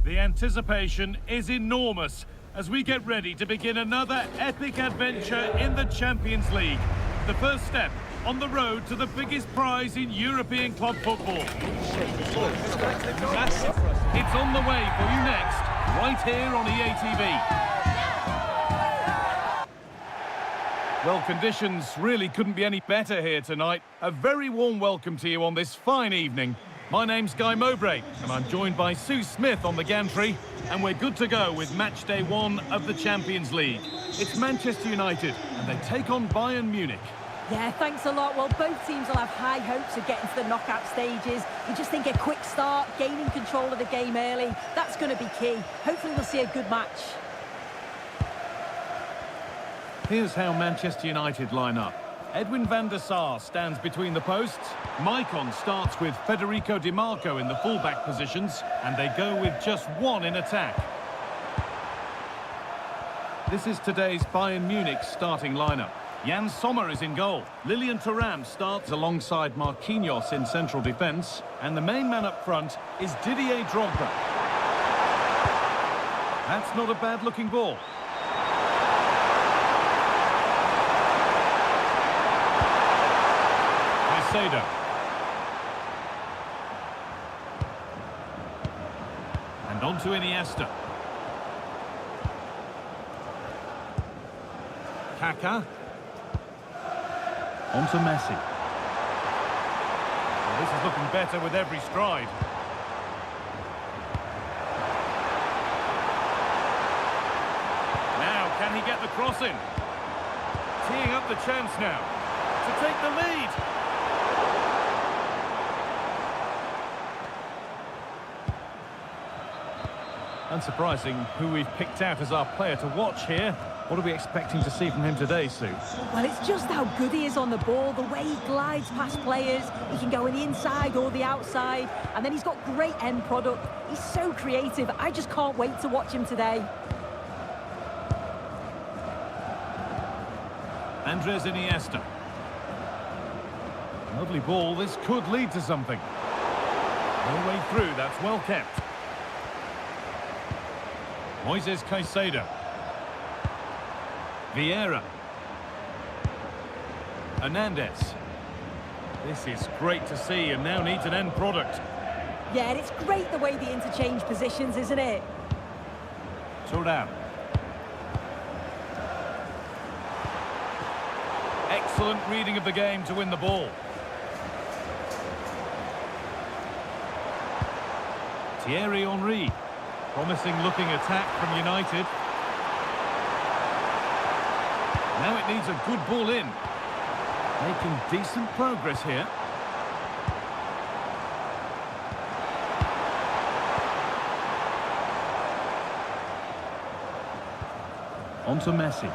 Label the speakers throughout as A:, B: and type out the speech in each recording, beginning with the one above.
A: The anticipation is enormous as we get ready to begin another epic adventure in the Champions League. The first step on the road to the biggest prize in European club football. It's on the way for you next, right here on EA TV. Well, conditions really couldn't be any better here tonight. A very warm welcome to you on this fine evening. My name's Guy Mowbray, and I'm joined by Sue Smith on the gantry, and we're good to go with match day 1 of the Champions League. It's Manchester United, and they take on Bayern Munich.
B: Yeah, thanks a lot. Well, both teams will have high hopes of getting to the knockout stages. You just think a quick start, gaining control of the game early, that's going to be key. Hopefully we'll see a good match.
A: Here's how Manchester United line up. Edwin van der Sar stands between the posts. Maicon starts with Federico Di Marco in the fullback positions, and they go with just one in attack. This is today's Bayern Munich starting lineup. Jan Sommer is in goal. Lilian Thuram starts alongside Marquinhos in central defence, and the main man up front is Didier Drogba. That's not a bad-looking ball. And on to Iniesta. Kaka. On to Messi. Well, this is looking better with every stride. Now, can he get the cross in? Teeing up the chance now to take the lead. Unsurprising who we've picked out as our player to watch here. What are we expecting to see from him today, Sue?
B: Well, it's just how good he is on the ball, the way he glides past players. He can go on the inside or the outside, and then he's got great end product. He's so creative. I just can't wait to watch him today.
A: Andres Iniesta. Lovely ball. This could lead to something. No way through. That's well kept. Moises Caicedo. Vieira. Hernandez. This is great to see and now needs an end product.
B: Yeah, and it's great the way they interchange positions, isn't it?
A: Thuram. Excellent reading of the game to win the ball. Thierry Henry. Promising looking attack from United. Now it needs a good ball in. Making decent progress here. On to Messi.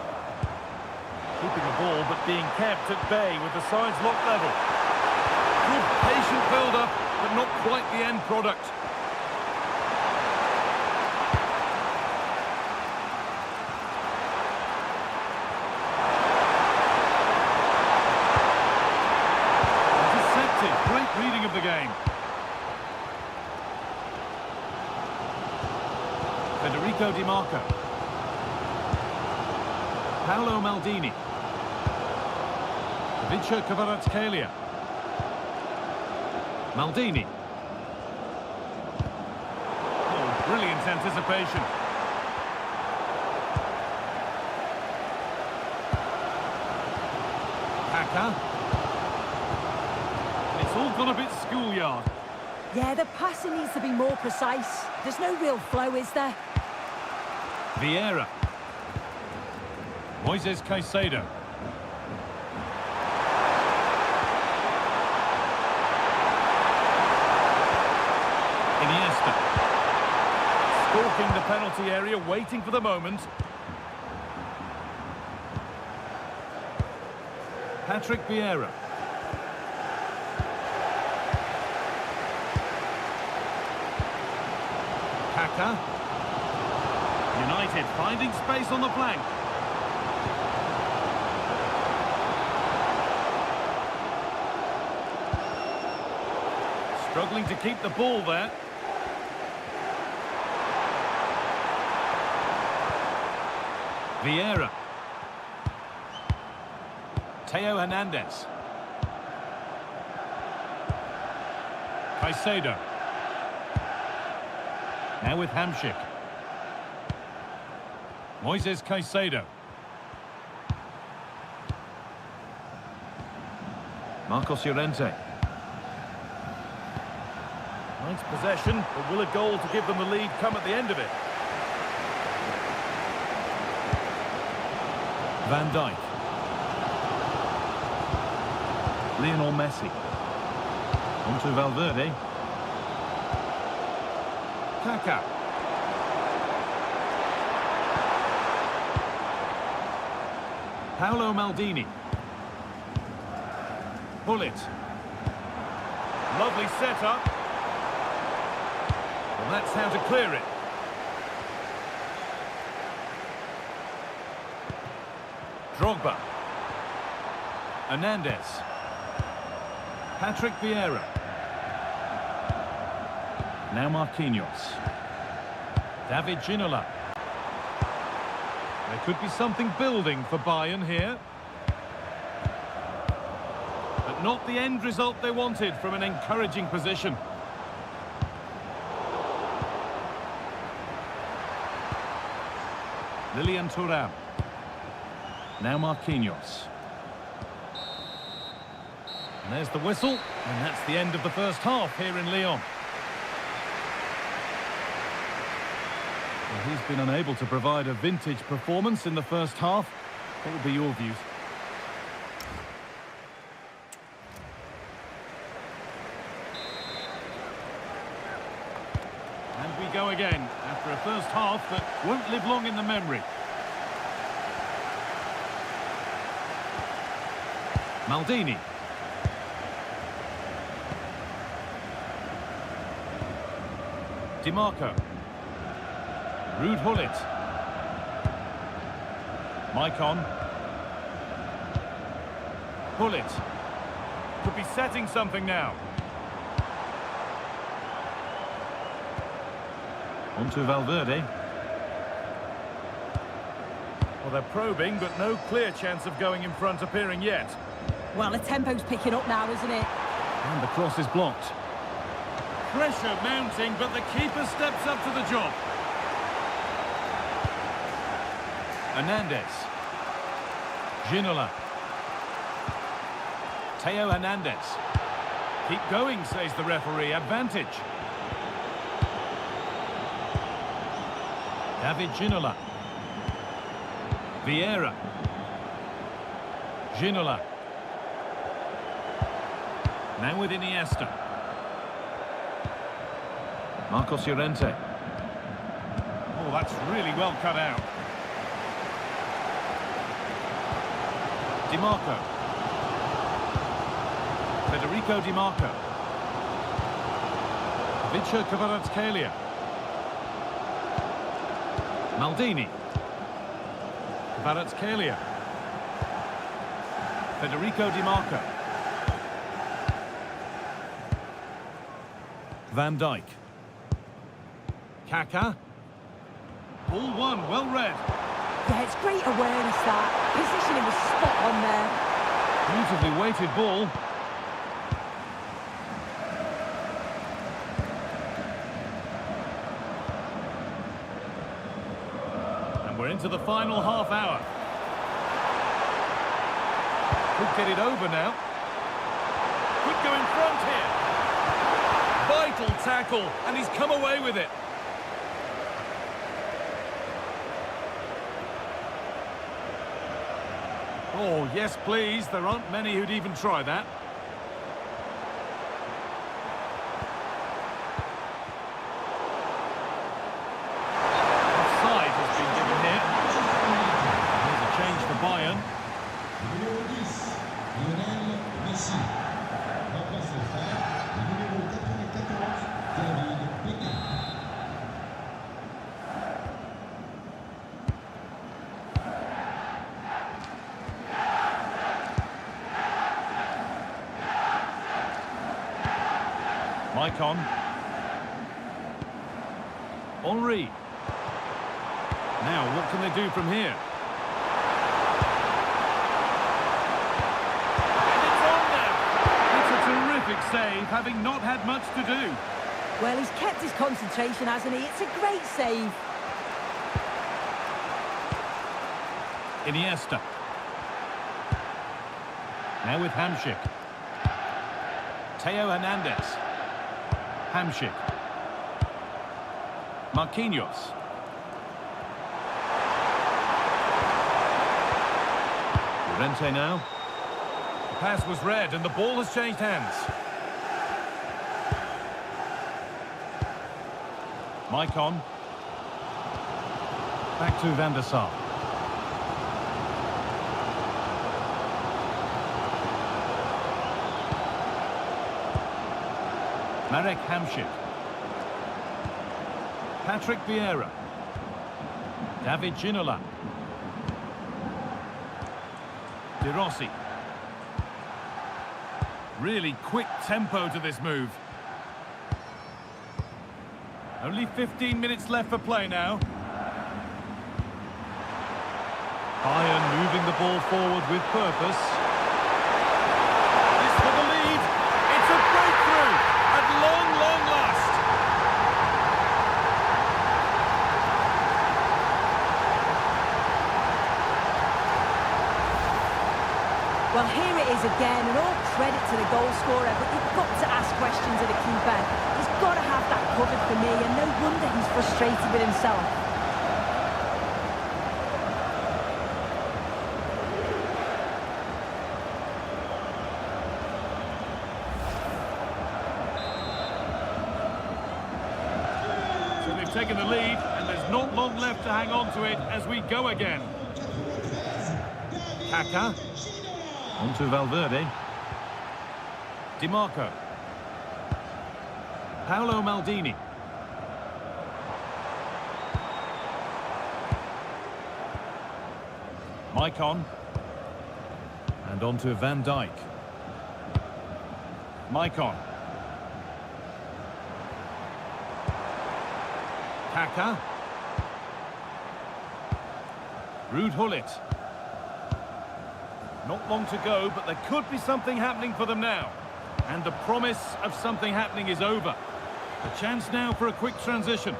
A: Keeping the ball but being kept at bay with the sides locked level. Good patient build-up, but not quite the end product. Great reading of the game. Federico Di Marco. Paolo Maldini. Ivica Kvaratskhelia. Maldini. Oh, brilliant anticipation. Kaka. It's all gone a bit schoolyard.
B: Yeah, the passing needs to be more precise. There's no real flow, is there?
A: Vieira. Moises Caicedo. Iniesta. Stalking the penalty area, waiting for the moment. Patrick Vieira. Kaka. United finding space on the flank. Struggling to keep the ball there. Vieira. Theo Hernandez. Caicedo. Now with Hamšík. Moises Caicedo. Marcos Llorente. Nice possession, but will a goal to give them the lead come at the end of it? Van Dijk. Lionel Messi. On to Valverde. Kaká. Paolo Maldini. Bullet. Lovely setup. Well, that's how to clear it. Drogba. Hernandez. Patrick Vieira. Now Marquinhos. David Ginola. There could be something building for Bayern here. But not the end result they wanted from an encouraging position. Lilian Thuram. Now Marquinhos. And there's the whistle, and that's the end of the first half here in Lyon. Well, he's been unable to provide a vintage performance in the first half. What would be your views? And we go again, after a first half that won't live long in the memory. Maldini. Di Marco. Ruud Gullit. Maicon. Gullit. Could be setting something now. On to Valverde. Well, they're probing, but no clear chance of going in front appearing yet.
B: Well, the tempo's picking up now, isn't it?
A: And the cross is blocked. Pressure mounting, but the keeper steps up to the job. Hernandez. Ginola. Theo Hernandez. Keep going, says the referee. Advantage. David Ginola. Vieira. Ginola. Now with Iniesta. Marcos Llorente. Oh, that's really well cut out. Di Marco. Federico Di Marco. Vicha Kvaratskhelia. Maldini. Kvaratskhelia. Federico Di Marco. Van Dijk. Kaká. Ball one, well read.
B: Yeah, it's great awareness that. Positioning was spot on there.
A: Beautifully weighted ball. And we're into the final half hour. Could get it over now. Could go in front here. Vital tackle, and he's come away with it. Oh, yes, please. There aren't many who'd even try that. Offside has been given here. Here's a change for Bayern. Maicon. Henry. Now, what can they do from here? terrific save, having not had much to do.
B: Well, he's kept his concentration, hasn't he? It's a great save.
A: Iniesta. Now with Hamšík. Theo Hernandez. Hamšík. Marquinhos. Llorente now. The pass was read and the ball has changed hands. Maicon. Back to Van der Sar. Marek Hamšík. Patrick Vieira. David Ginola. De Rossi. Really quick tempo to this move. Only 15 minutes left for play now. Bayern moving the ball forward with purpose. This for the lead. It's a breakthrough at long, long last.
B: Well, here it is again, and all credit to the goal scorer, but you've got to ask questions of the keeper. He's got to have that covered for me, and no wonder he's frustrated with himself.
A: So they've taken the lead, and there's not long left to hang on to it as we go again. Kaká. On to Valverde. Di Marco. Paolo Maldini. Maicon. And on to Van Dijk. Maicon. Kaká. Ruud Gullit. Not long to go, but there could be something happening for them now. And the promise of something happening is over. A chance now for a quick transition.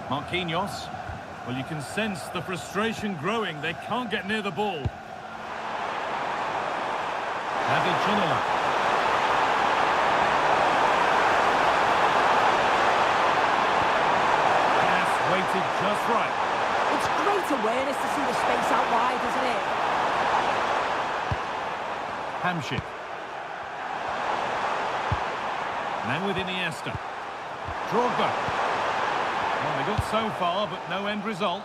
A: Marquinhos. Well, you can sense the frustration growing. They can't get near the ball. David Ginola. Pass weighted just right.
B: It's great awareness to see the space out wide, isn't it?
A: Hamšík. Now with Iniesta. Drogba. Well, they got so far, but no end result.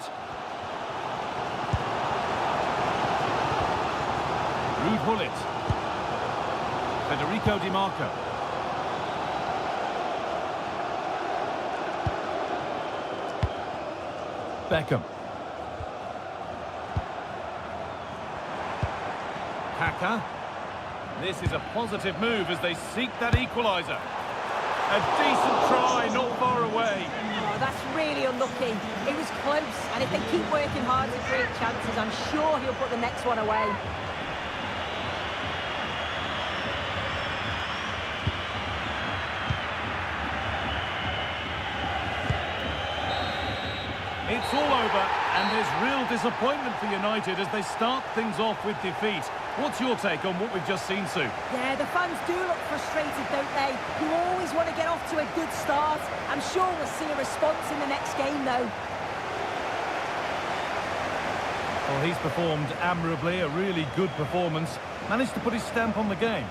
A: Ruud Gullit. Federico Di Marco. Beckham. Kaká. This is a positive move as they seek that equaliser. A decent try, not far away.
B: Oh, that's really unlucky. It was close, and if they keep working hard to create chances, I'm sure he'll put the next one away.
A: It's all over, and there's real disappointment for United as they start things off with defeat. What's your take on what we've just seen, Sue?
B: Yeah, the fans do look frustrated, don't they? You always want to get off to a good start. I'm sure we'll see a response in the next game, though.
A: Well, he's performed admirably, a really good performance. Managed to put his stamp on the game.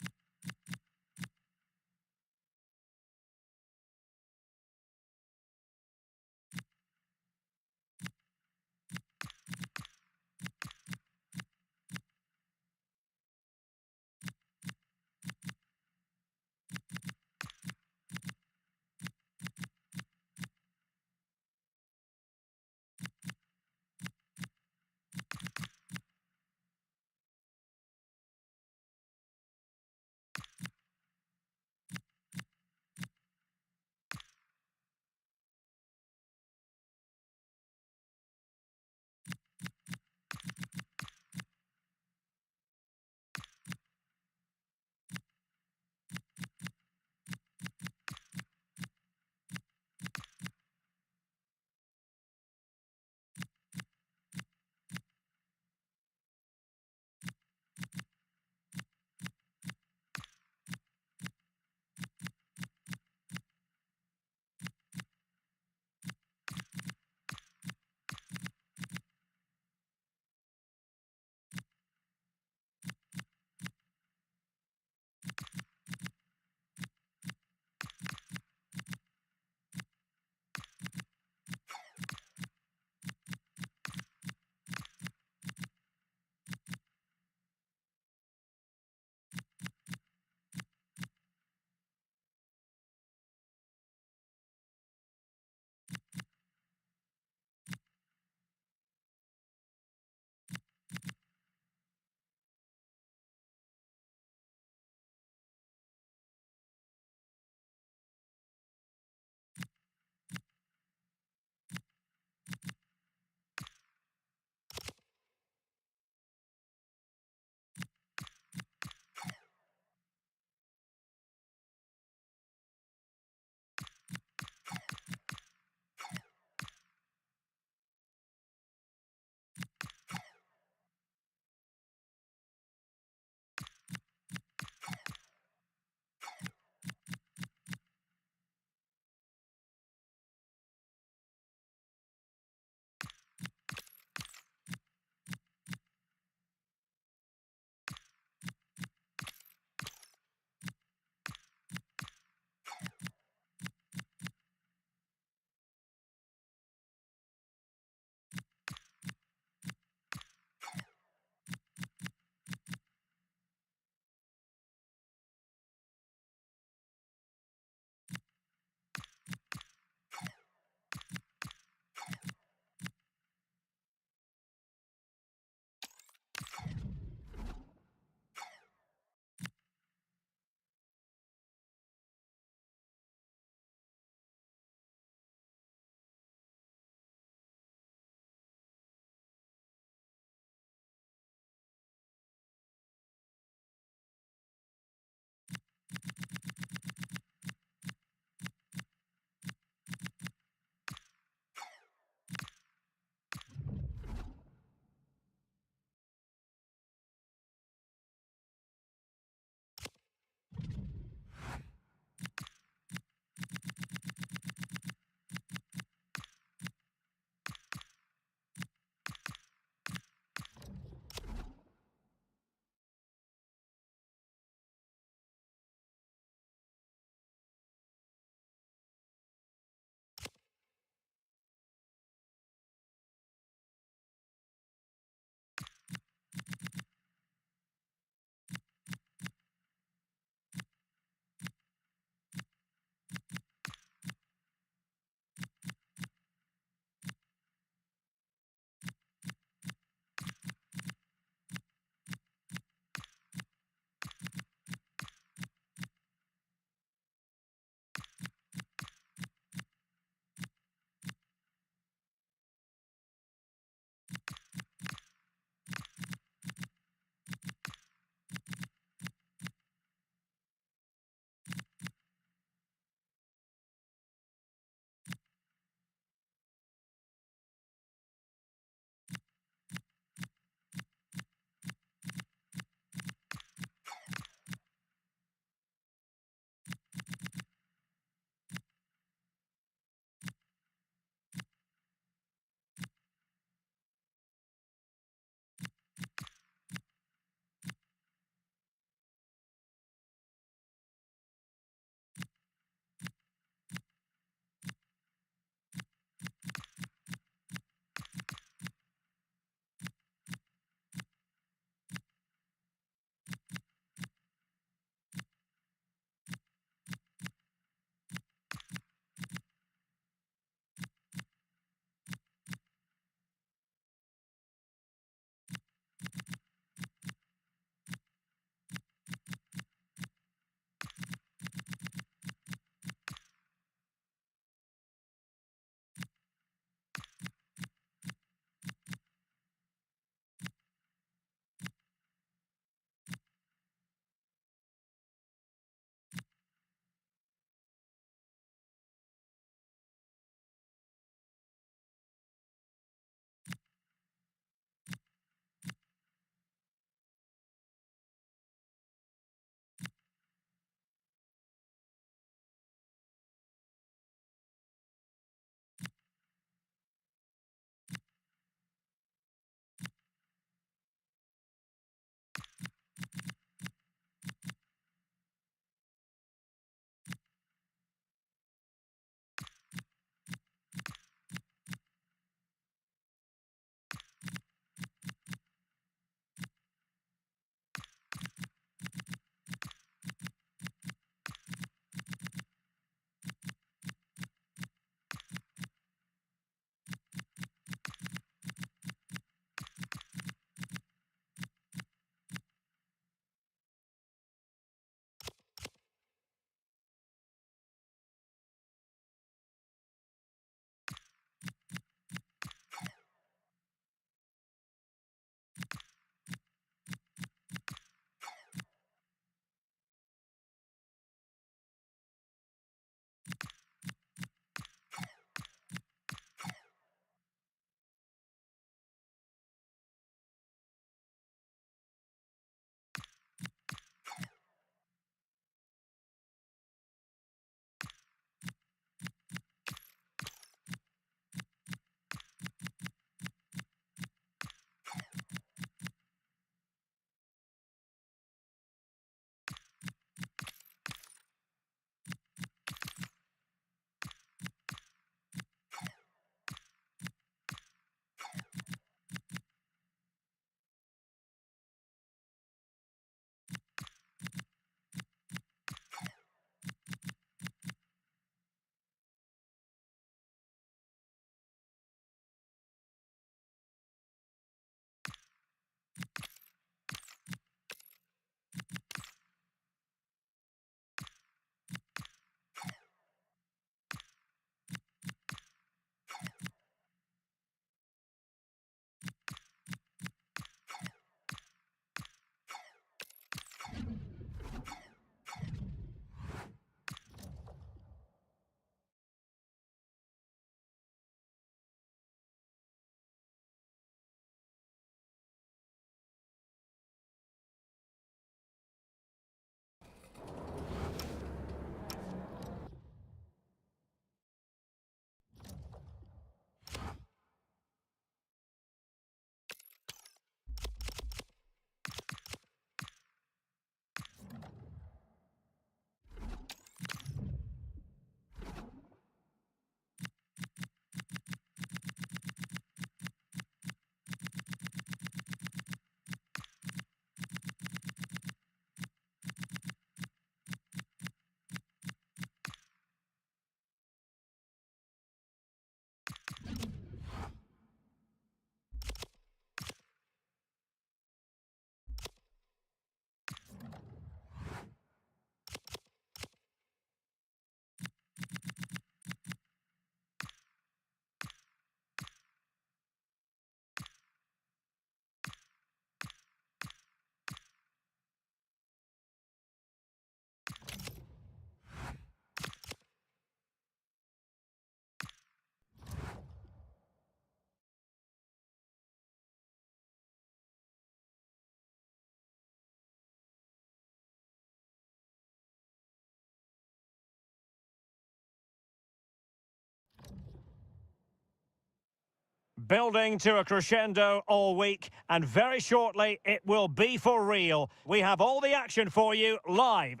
C: Building to a crescendo all week, and very shortly it will be for real. We have all the action for you live.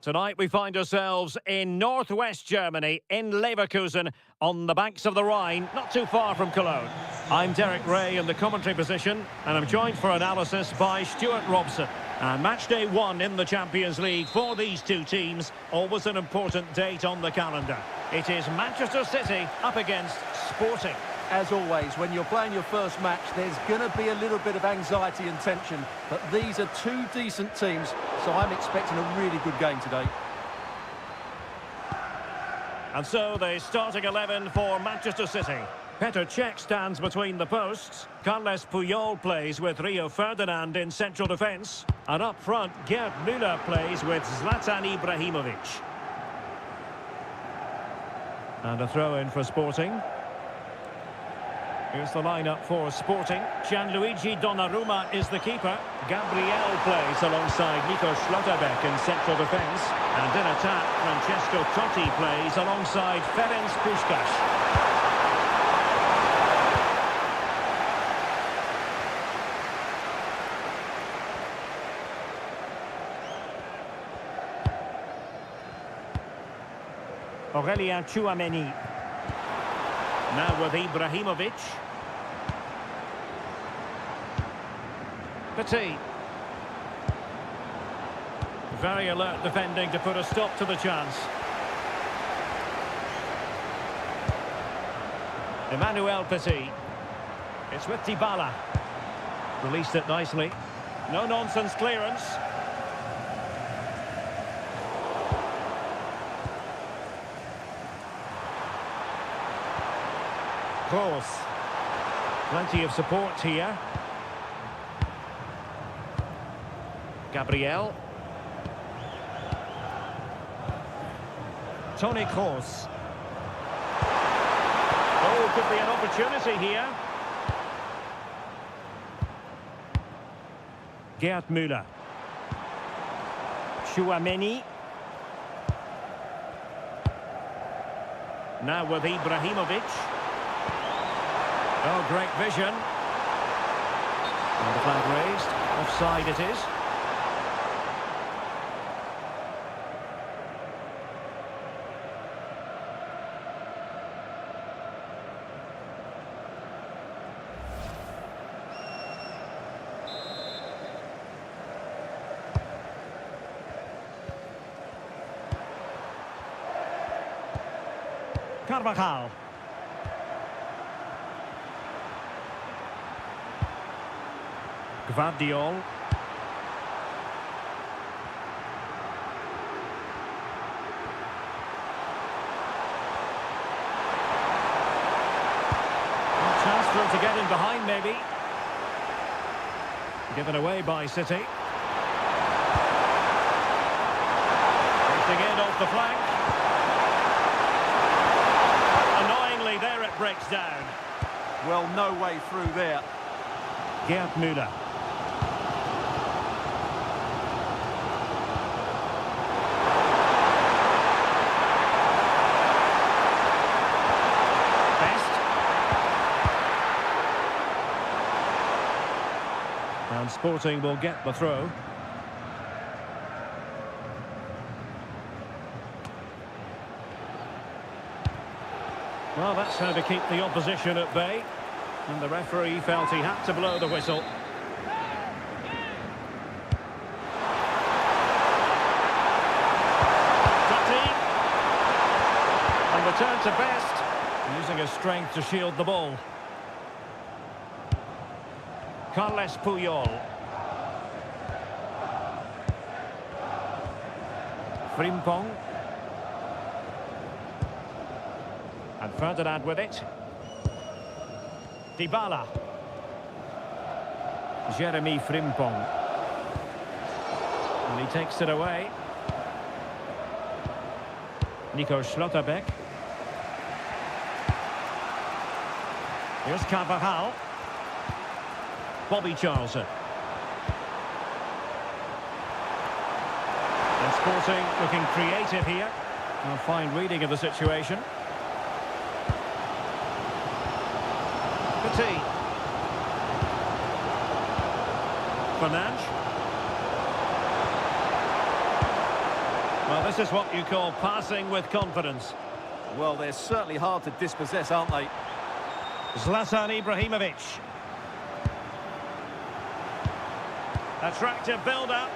C: Tonight we find ourselves in northwest Germany, in Leverkusen, on the banks of the Rhine, not too far from Cologne. I'm Derek Ray in the commentary position, and I'm joined for analysis by Stuart Robson. And match day 1 in the Champions League for these two teams, always an important date on the calendar. It is Manchester City up against Sporting.
D: As always, when you're playing your first match, there's going to be a little bit of anxiety and tension. But these are two decent teams, so I'm expecting a really good game today.
C: And so the starting 11 for Manchester City. Petr Cech stands between the posts. Carles Puyol plays with Rio Ferdinand in central defence. And up front, Gerd Müller plays with Zlatan Ibrahimovic. And a throw-in for Sporting. Here's the lineup for Sporting. Gianluigi Donnarumma is the keeper. Gabriel plays alongside Nico Schlotterbeck in central defence. And in attack, Francesco Totti plays alongside Ferenc Puskás. Aurélien Tchouameni. Now with Ibrahimovic. Petit. Very alert defending to put a stop to the chance. Emmanuel Petit. It's with Dybala. Released it nicely. No-nonsense clearance. Kroos. Plenty of support here. Gabriel. Toni Kroos. Oh, could be an opportunity here. Gerd Müller. Tchouameni. Now with Ibrahimovic. Oh, great vision. And the flag raised. Offside it is. Carvajal. Gvardiol. Chance for him to get in behind, maybe. Given away by City. Drifting in off the flank. Annoyingly, there it breaks down.
D: Well, no way through there.
C: Gerd Müller. And Sporting will get the throw. Well, that's how to keep the opposition at bay. And the referee felt he had to blow the whistle. Totti. And return to best. Using his strength to shield the ball. Carles Puyol. Frimpong. And Ferdinand with it. Dybala. Jeremy Frimpong. And he takes it away. Nico Schlotterbeck. Here's Carvajal. Bobby Charlton. And Sporting looking creative here. A fine reading of the situation. Petit. Fernandes. Well, this is what you call passing with confidence.
D: Well, they're certainly hard to dispossess, aren't they?
C: Zlatan Ibrahimovic. Attractive build-up.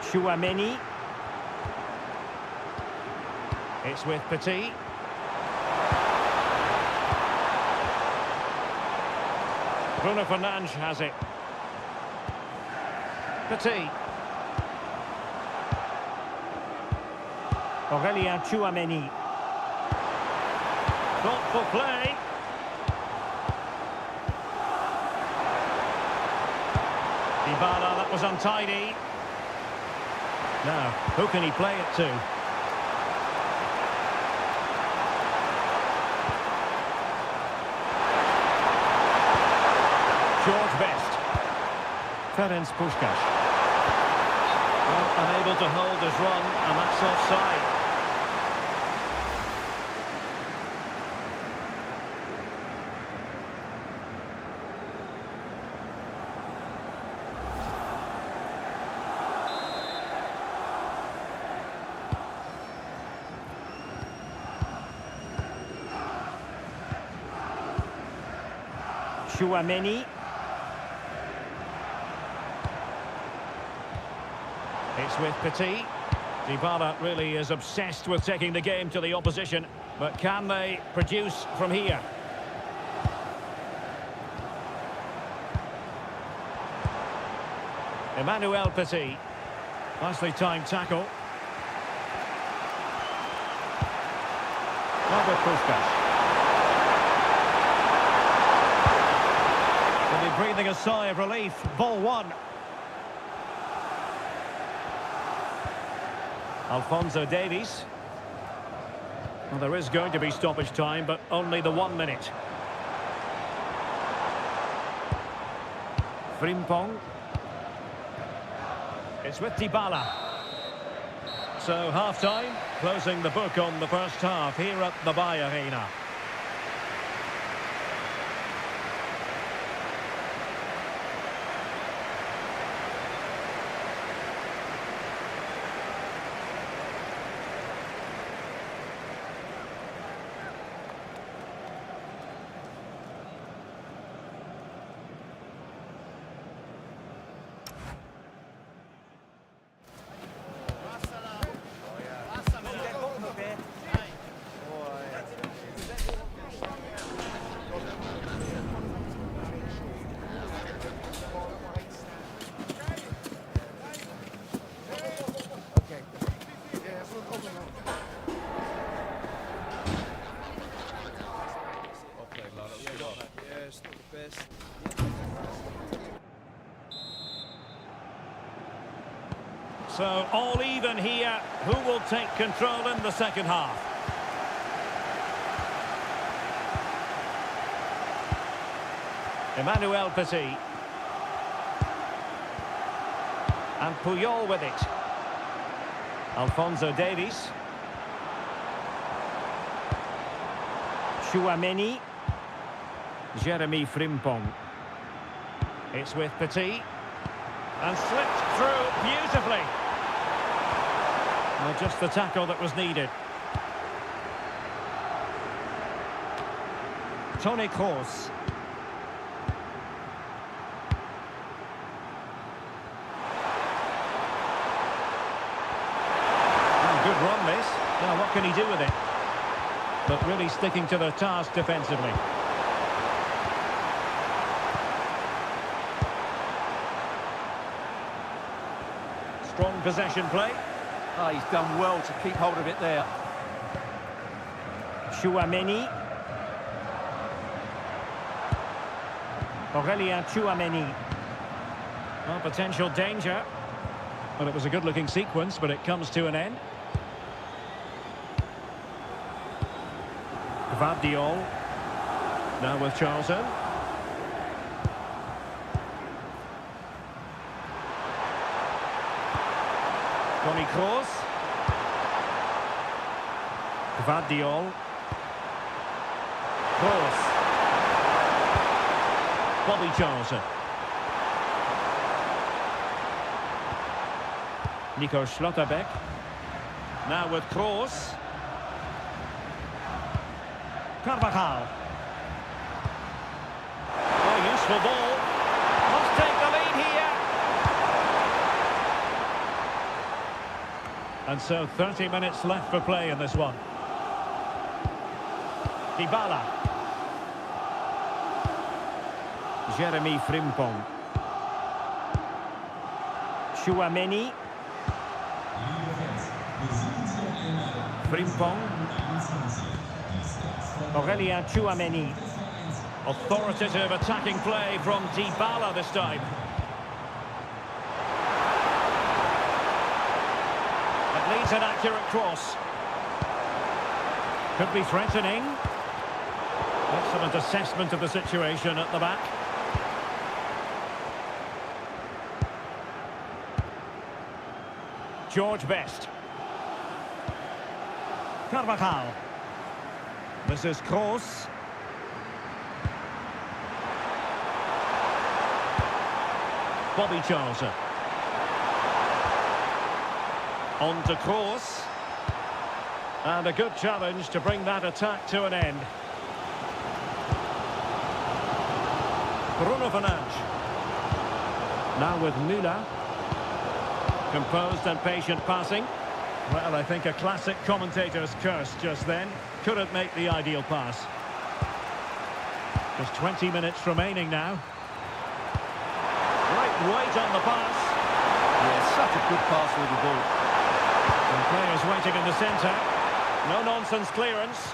C: Chouameni. It's with Petit. Bruno Fernandes has it. Petit. Aurélien Chouameni. Thoughtful play. Dybala, that was untidy. Now, who can he play it to? George Best. Ferenc Puskás. Well, unable to hold his run, and that's offside. Chouameni. It's with Petit. Dybala really is obsessed with taking the game to the opposition, but can they produce from here? Emmanuel Petit. Nicely timed tackle. Robert Puskás. Breathing a sigh of relief. Ball one. Alphonso Davies. Well, there is going to be stoppage time, but only the 1 minute. Frimpong. It's with Dybala. So half-time, closing the book on the first half here at the Bay Arena. So all even here. Who will take control in the second half? Emmanuel Petit. And Puyol with it. Alphonso Davies. Chouameni. Jeremy Frimpong. It's with Petit. And slipped through beautifully. Well, just the tackle that was needed. Toni Kroos. Good run this. Now what can he do with it? But really sticking to their task defensively. Strong possession play.
D: Oh, he's done well to keep hold of it there.
C: Chouameni. Aurélien Chouameni. Well, potential danger. Well, it was a good-looking sequence, but it comes to an end. Gvardiol. Now with Charlton. Toni Kroos. Gvardiol. Kroos. Bobby Charlton. Nico Schlotterbeck. Now with Kroos. Carvajal. Oh, useful ball. Must take the lead here. And so 30 minutes left for play in this one. Dybala. Jeremy Frimpong. Chouameni. Frimpong. Aurelien Chouameni. Authoritative attacking play from Dybala this time. It leads an accurate cross. Could be threatening. Excellent assessment of the situation at the back. George Best. Carvajal. This is Kroos. Bobby Charlton. On to Kroos. And a good challenge to bring that attack to an end. Bruno Fernandes. Now with Müller. Composed and patient passing. Well, I think a classic commentator's curse just then. Couldn't make the ideal pass. Just 20 minutes remaining now. Right weight on the pass.
D: Yeah, such a good pass with the ball.
C: And players waiting in the centre. No-nonsense clearance.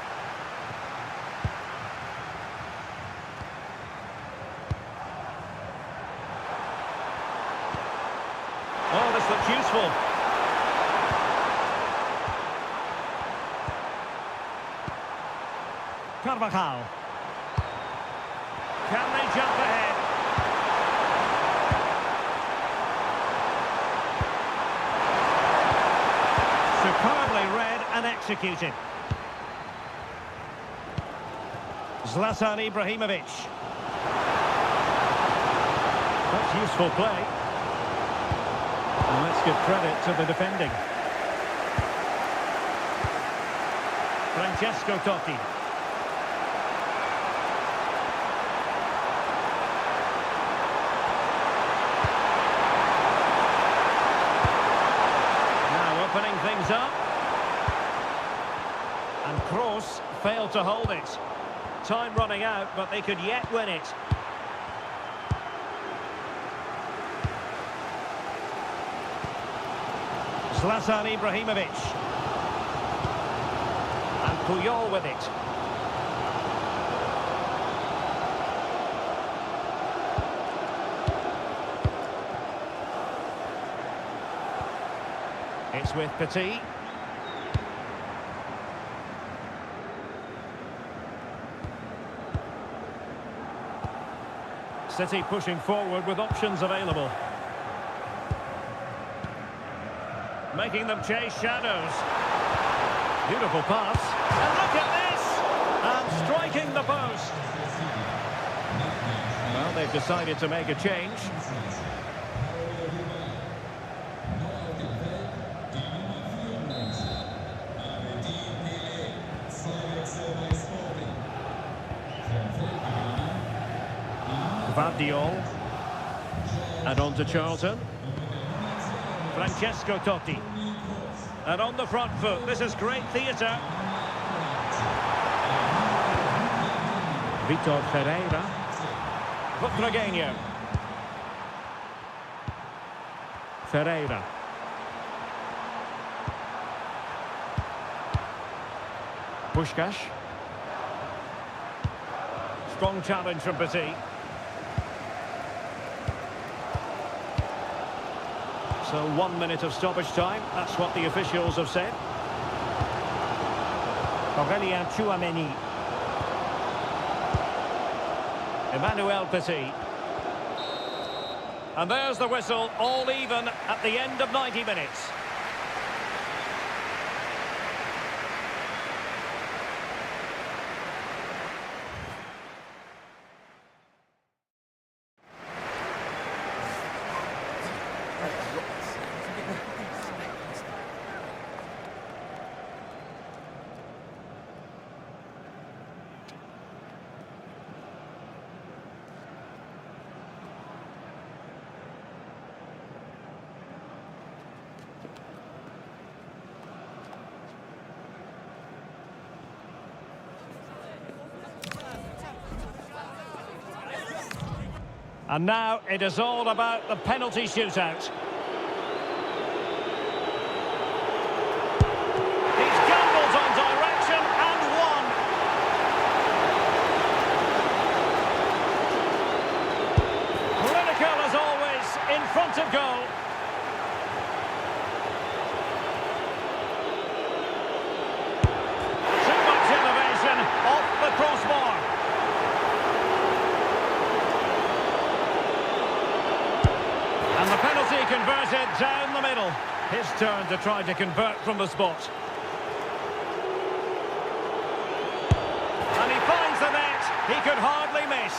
C: Oh, this looks useful. Carvajal. Can they jump ahead? Superbly read and executed. Zlatan Ibrahimovic. That's useful play. And let's give credit to the defending. Francesco Totti. Opening things up. And Kroos failed to hold it. Time running out, but they could yet win it. Zlatan Ibrahimovic. And Puyol with it. It's with Petit. City pushing forward with options available. Making them chase shadows. Beautiful pass. And look at this! And striking the post. Well, they've decided to make a change. Gvardiol. And on to Charlton. Francesco Totti. And on the front foot, this is great theatre. Vitor Ferreira. Butragueño. Ferreira. Puskás. Strong challenge from Petit. So 1 minute of stoppage time, that's what the officials have said. Aurelien Chouameni. Emmanuel Petit. And there's the whistle, all even at the end of 90 minutes. And now it is all about the penalty shootout. He's gambled on direction and won. Clinical as always, in front of goal. Too much elevation, off the crossbar. And the penalty converted down the middle. His turn to try to convert from the spot. And he finds the net. He could hardly miss.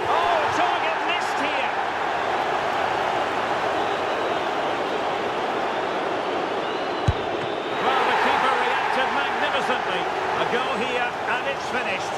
C: Oh, target missed here. Well, the keeper reacted magnificently. A goal here, and it's finished.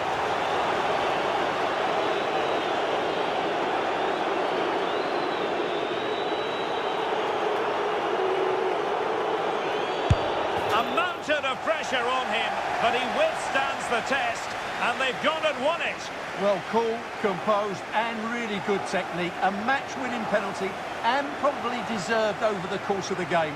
C: A mountain of pressure on him, but he withstands the test, and they've gone and won it.
D: Well, cool, composed, and really good technique. A match-winning penalty, and probably deserved over the course of the game.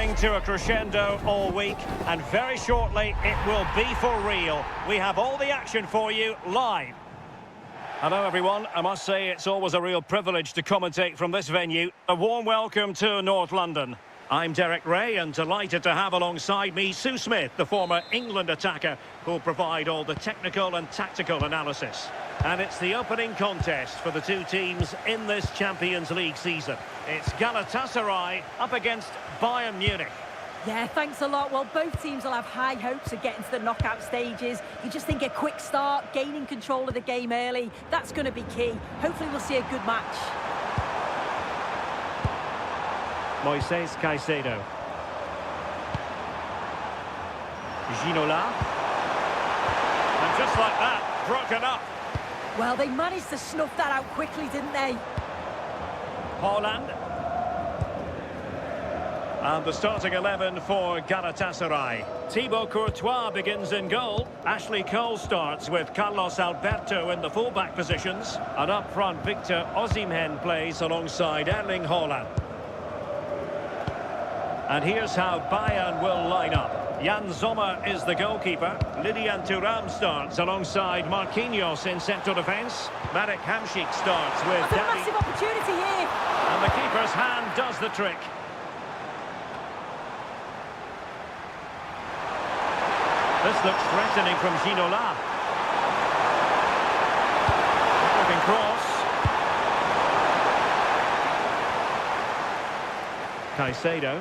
C: building to a crescendo all week, and very shortly it will be for real. We have all the action for you live. Hello everyone, I must say it's always a real privilege to commentate from this venue. A warm welcome to North London. I'm Derek Ray and delighted to have alongside me Sue Smith, the former England attacker, who'll provide all the technical and tactical analysis. And it's the opening contest for the two teams in this Champions League season. It's Galatasaray up against Bayern Munich.
B: Yeah, thanks a lot. Well, both teams will have high hopes of getting to the knockout stages. You just think a quick start, gaining control of the game early, that's going to be key. Hopefully we'll see a good match.
C: Moises Caicedo. Ginola. And just like that, broken up.
B: Well, they managed to snuff that out quickly, didn't they?
C: Haaland. And the starting 11 for Galatasaray. Thibaut Courtois begins in goal. Ashley Cole starts with Carlos Alberto in the full-back positions. And up front, Victor Osimhen plays alongside Erling Haaland. And here's how Bayern will line up. Jan Sommer is the goalkeeper. Lilian Thuram starts alongside Marquinhos in central defence. Marek Hamšík starts with
B: That's a massive opportunity here.
C: And the keeper's hand does the trick. This looks threatening from Ginola. Looking cross. Caicedo.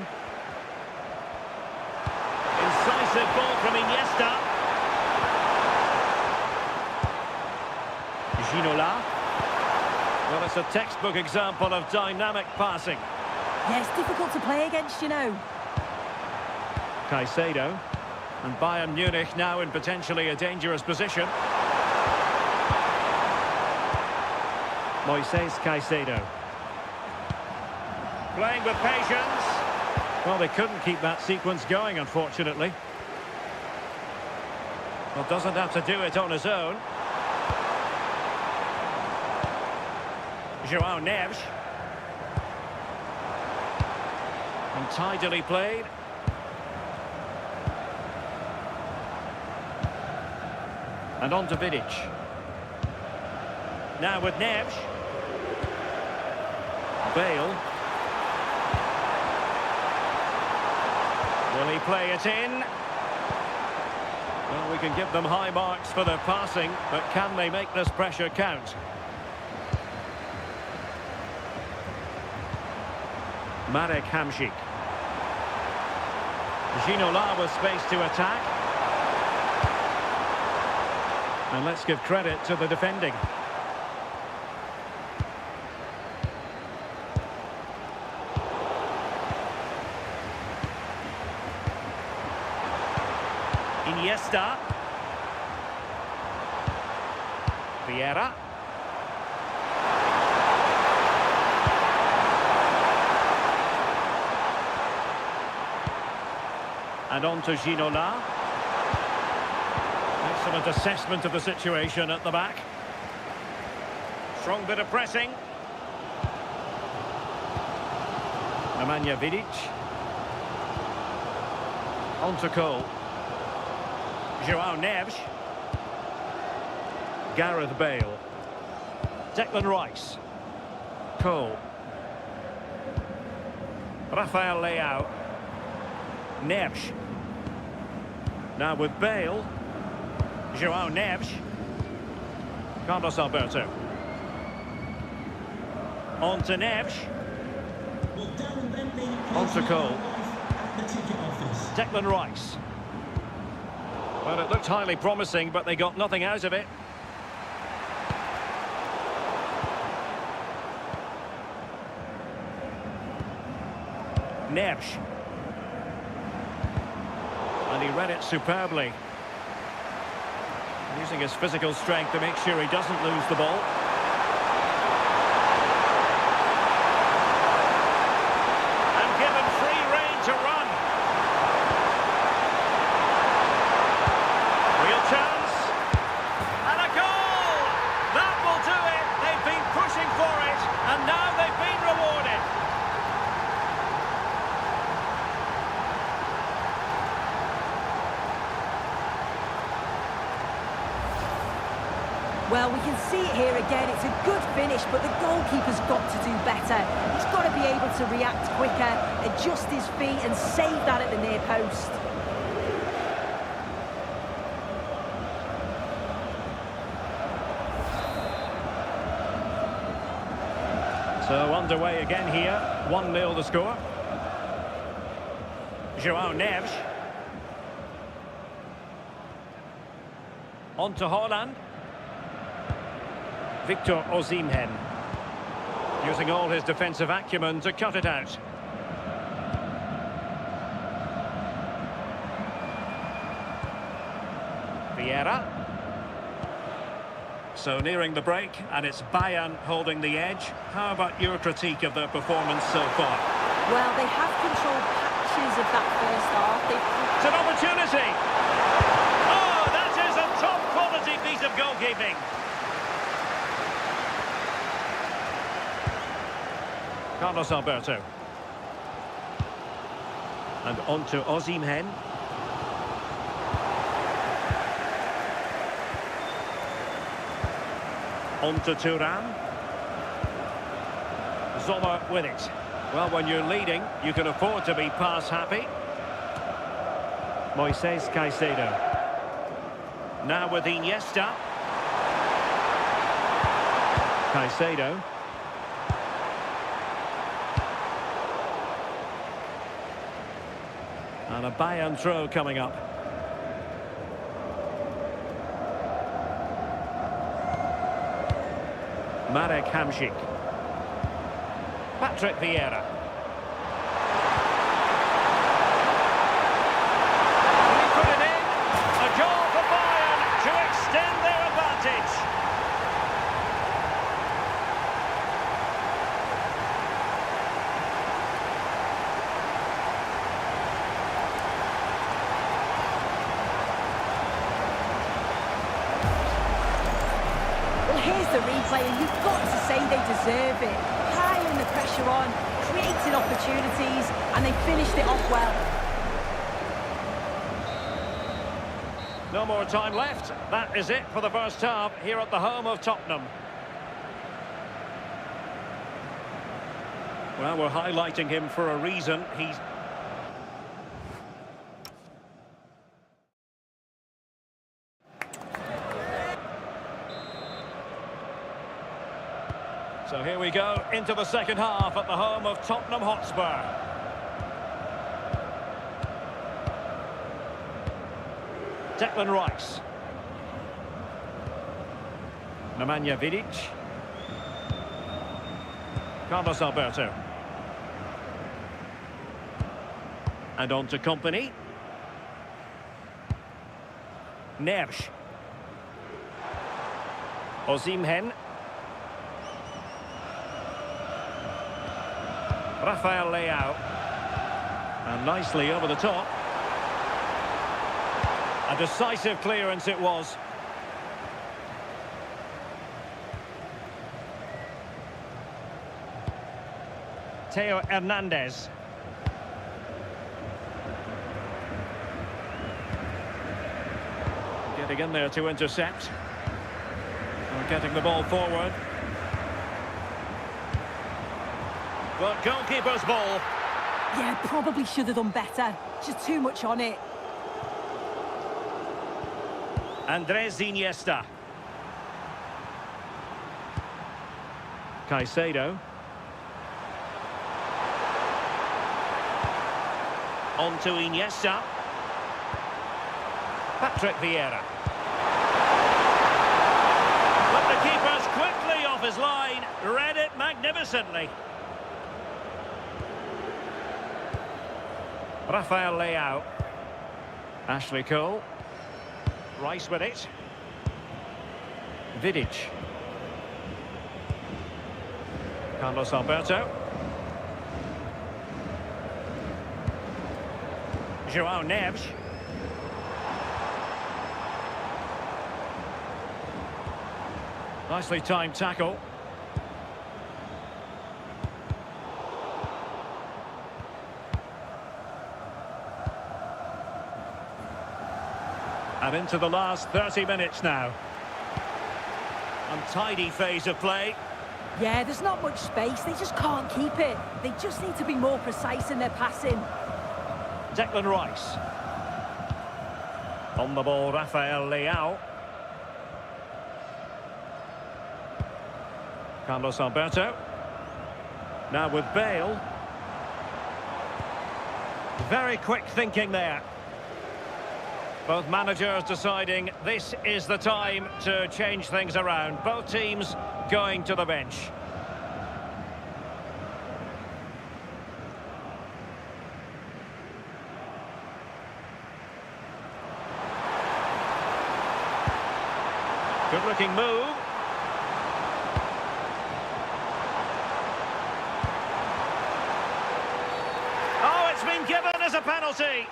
C: Incisive ball from Iniesta. Ginola. Well, it's a textbook example of dynamic passing.
B: Yeah, it's difficult to play against, you know.
C: Caicedo. And Bayern Munich now in potentially a dangerous position. Moises Caicedo. Playing with patience. Well, they couldn't keep that sequence going, unfortunately. Well, doesn't have to do it on his own. João Neves. And tidily played. And on to Vidic. Now with Neves. Bale. Will he play it in? Well, we can give them high marks for their passing, but can they make this pressure count? Marek Hamšík. Ginola with space to attack. And let's give credit to the defending. Iniesta. Vieira. And on to Ginola. Excellent assessment of the situation at the back. Strong bit of pressing. Nemanja Vidic. On to Cole. João Neves. Gareth Bale. Declan Rice. Cole. Rafael Leao. Neves. Now with Bale. João Neves. Carlos Alberto. On to Neves. On to Cole. Declan Rice. Well, it looked highly promising, but they got nothing out of it. Neves. And he read it superbly. Using his physical strength to make sure he doesn't lose the ball. And given free rein to run. Real chance. And a goal! That will do it. They've been pushing for it, and now they've been rewarded.
B: Well, we can see it here again. It's a good finish, but the goalkeeper's got to do better. He's got to be able to react quicker, adjust his feet and save that at the near post.
C: So underway again here. 1-0 the score. João Neves. On to Haaland. Victor Osimhen. Using all his defensive acumen to cut it out. Vieira. So nearing the break, and it's Bayern holding the edge. How about your critique of their performance so far?
B: Well, they have controlled patches of that first half.
C: It's an opportunity! Oh, that is a top-quality piece of goalkeeping. Carlos Alberto. And on to Osimhen. On to Thuram. Zoller with it. Well, when you're leading, you can afford to be pass-happy. Moises Caicedo. Now with Iniesta. Caicedo. And a Bayern throw coming up. Marek Hamšík. Patrick Vieira. He put it in. A goal for Bayern to extend their advantage.
B: Well, here's the replay, and you've got to say they deserve it. Piling the pressure on, creating opportunities, and they finished it off well.
C: No more time left. That is it for the first half here at the home of Tottenham. Well, we're highlighting him for a reason. He's... So here we go into the second half at the home of Tottenham Hotspur. Declan Rice. Nemanja Vidic. Carlos Alberto. And on to Kompany. Neves. Osimhen. Rafael Leao. And nicely over the top. A decisive clearance it was. Theo Hernandez. Getting in there to intercept. And getting the ball forward. Well, goalkeeper's ball.
B: Yeah, probably should have done better. Just too much on it.
C: Andres Iniesta. Caicedo. On to Iniesta. Patrick Vieira. But the keeper's quickly off his line. Read it magnificently. Rafael Leao. Ashley Cole. Rice with it. Vidic. Carlos Alberto. João Neves. Nicely timed tackle. And into the last 30 minutes now. Untidy phase of play.
B: Yeah, there's not much space. They just can't keep it. They just need to be more precise in their passing.
C: Declan Rice. On the ball, Rafael Leao. Carlos Alberto. Now with Bale. Very quick thinking there. Both managers deciding this is the time to change things around. Both teams going to the bench. Good looking move. Oh, it's been given as a penalty.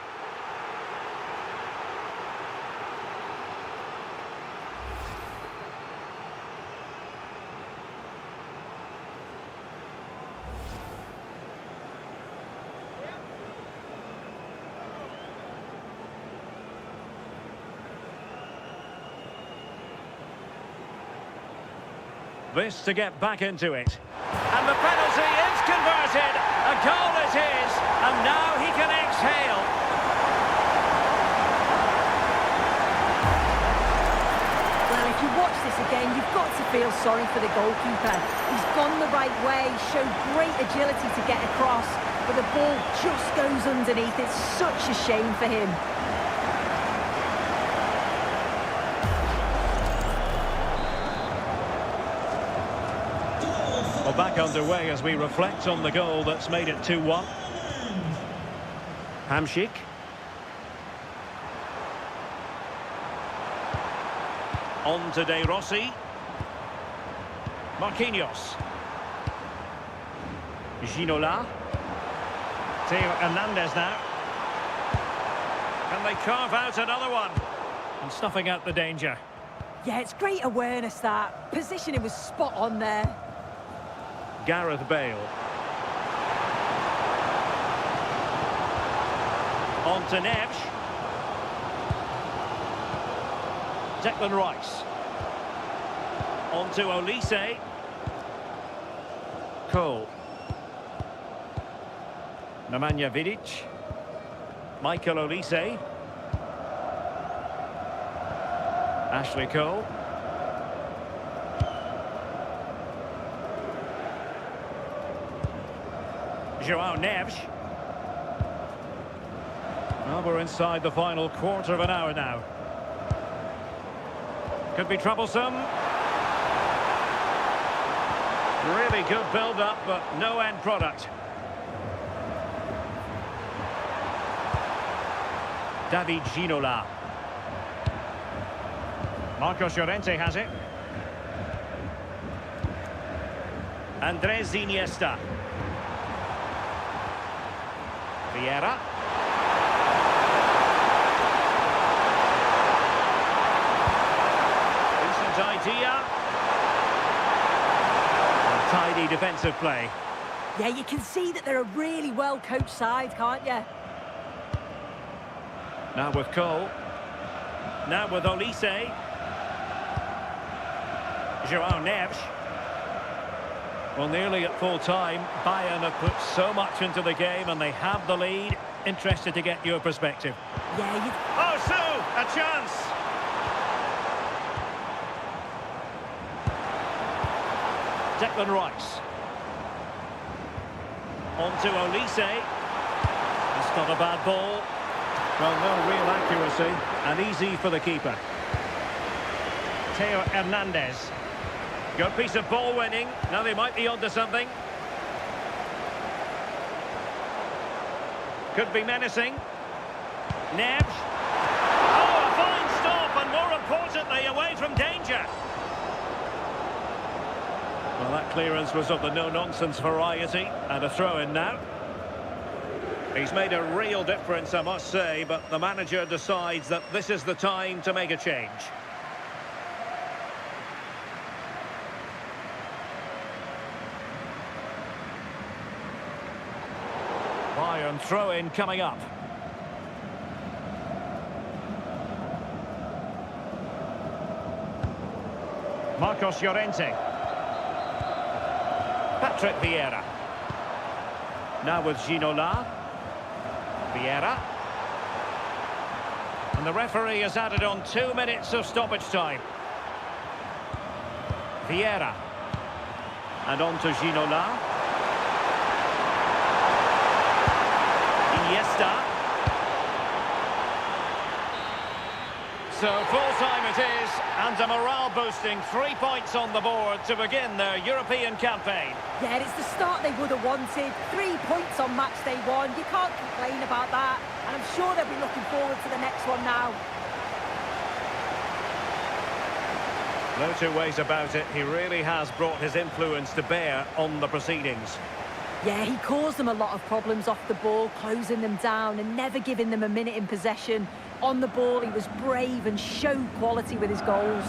C: This to get back into it. And the penalty is converted. A goal is his. And now he can exhale.
B: Well, if you watch this again, you've got to feel sorry for the goalkeeper. He's gone the right way, showed great agility to get across, but the ball just goes underneath. It's such a shame for him.
C: Well, back underway as we reflect on the goal that's made it 2-1. Hamšík. On to De Rossi. Marquinhos. Ginola. Theo Hernandez now. Can they carve out another one? And snuffing out the danger.
B: Yeah, it's great awareness, that. Positioning was spot on there.
C: Gareth Bale. On to Neves. Declan Rice. On to Olise. Cole. Nemanja Vidic. Michael Olise. Ashley Cole. João Neves. Well, we're inside the final quarter of an hour now. Could be troublesome. Really good build-up, but no end product. David Ginola. Marcos Llorente has it. Andrés Iniesta. Vieira. Decent idea. And tidy defensive play.
B: Yeah, you can see that they're a really well-coached side, can't you?
C: Now with Cole. Now with Olise. João Neves. Well, nearly at full time, Bayern have put so much into the game and they have the lead. Interested to get your perspective.
B: Yeah,
C: Oh, so a chance. Declan Rice. On to Olise. That's not a bad ball. Well, no real accuracy and easy for the keeper. Theo Hernandez. Good piece of ball winning. Now they might be onto something. Could be menacing. Neves. Oh, a fine stop, and more importantly, away from danger. Well, that clearance was of the no-nonsense variety, and a throw-in now. He's made a real difference, I must say, but the manager decides that this is the time to make a change. Bayern throw-in coming up. Marcos Llorente. Patrick Vieira. Now with Ginola. Vieira. And the referee has added on 2 minutes of stoppage time. Vieira. And on to Ginola. Iniesta. So full-time it is, and a morale-boosting 3 points on the board to begin their European campaign.
B: Yeah, it's the start they would have wanted. 3 points on match day one. You can't complain about that. And I'm sure they'll be looking forward to the next one now.
C: No two ways about it. He really has brought his influence to bear on the proceedings.
B: Yeah, he caused them a lot of problems off the ball, closing them down and never giving them a minute in possession. On the ball, he was brave and showed quality with his goals.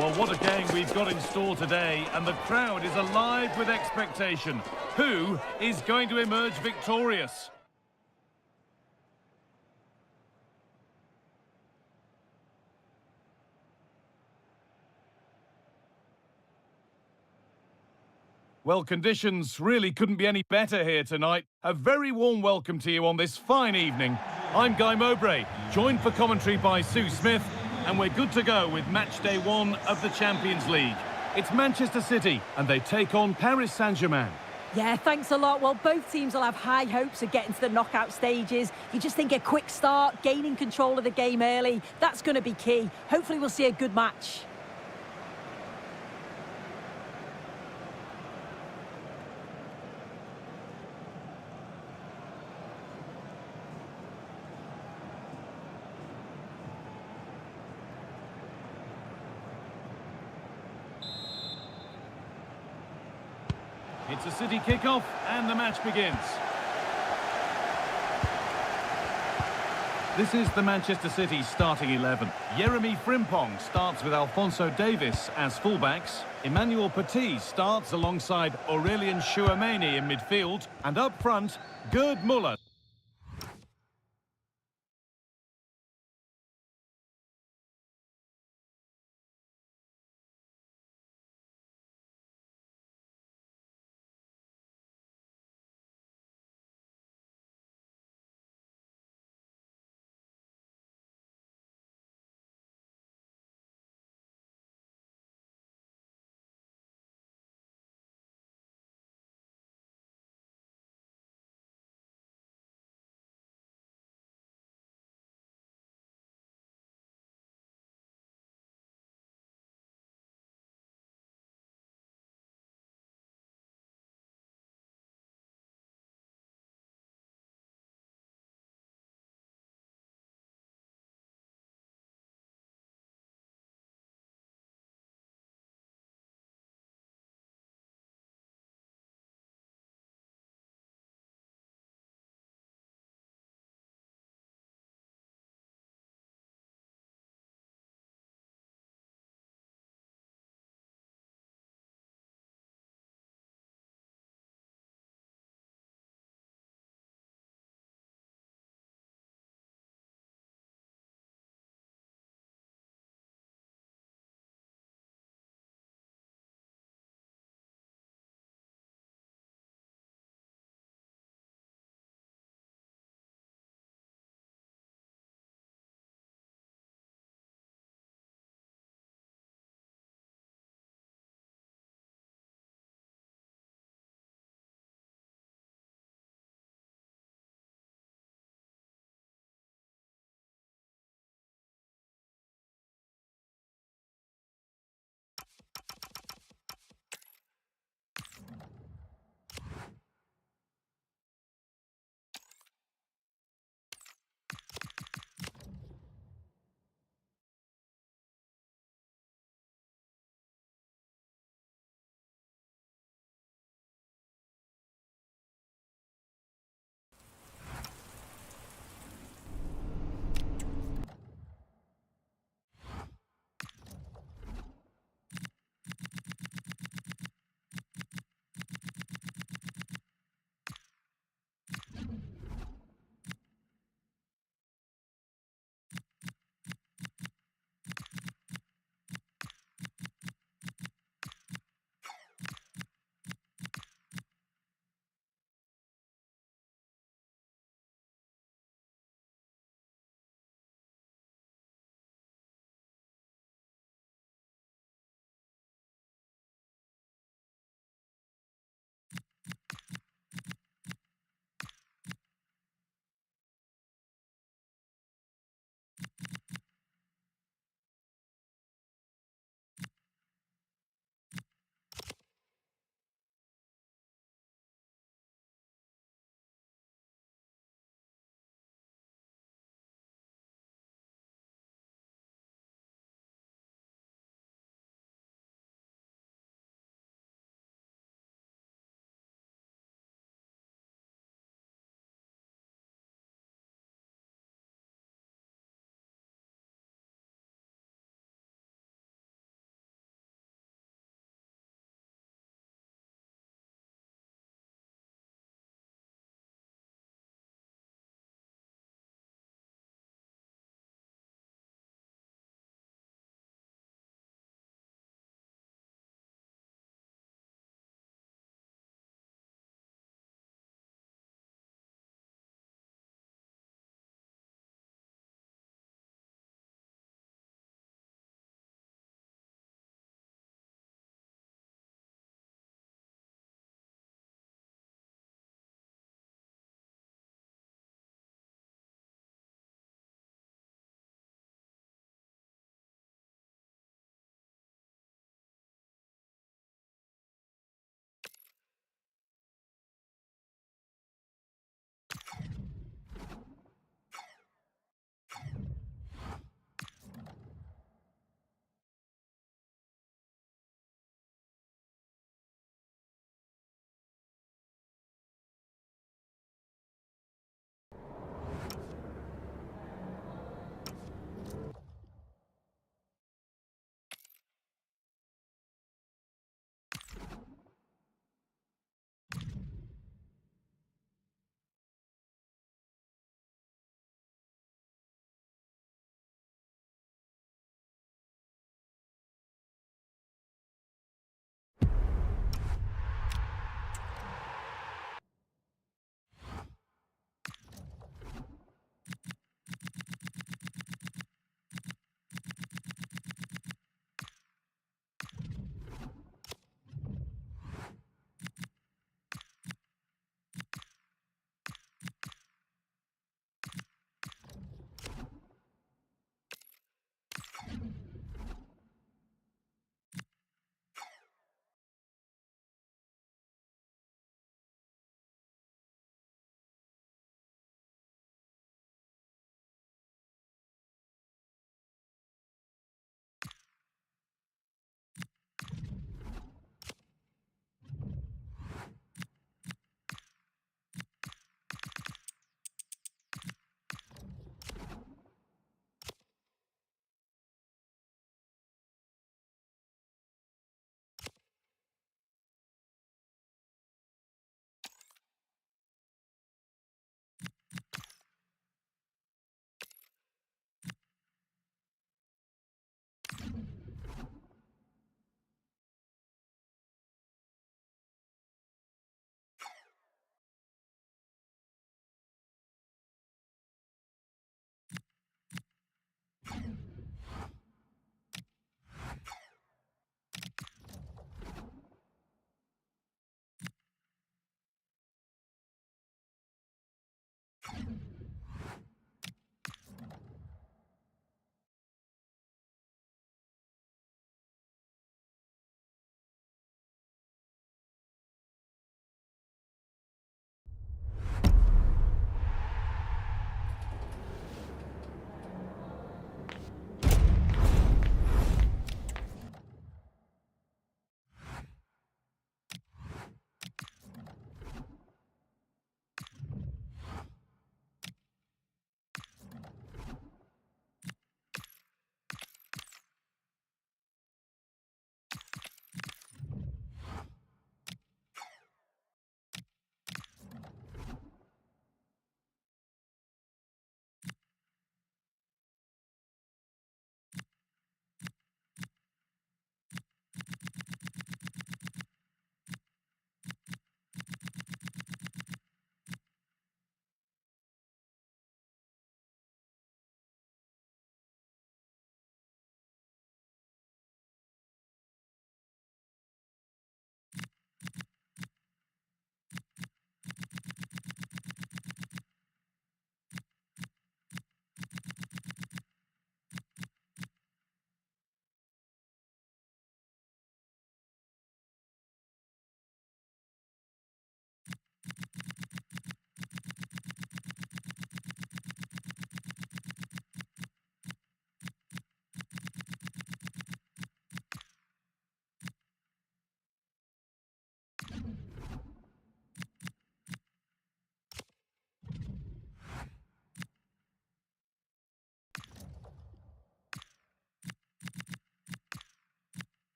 A: Well, what a game we've got in store today, and the crowd is alive with expectation. Who is going to emerge victorious? Well, conditions really couldn't be any better here tonight. A very warm welcome to you on this fine evening. I'm Guy Mowbray, joined for commentary by Sue Smith, and we're good to go with match day 1 of the Champions League. It's Manchester City, and they take on Paris Saint-Germain.
B: Yeah, thanks a lot. Well, both teams will have high hopes of getting to the knockout stages. You just think a quick start, gaining control of the game early, that's going to be key. Hopefully we'll see a good match.
A: It's a City kickoff, and the match begins. This is the Manchester City starting 11. Jeremy Frimpong starts with Alphonso Davies as fullbacks. Emmanuel Petit starts alongside Aurelien Chouameni in midfield. And up front, Gerd Muller.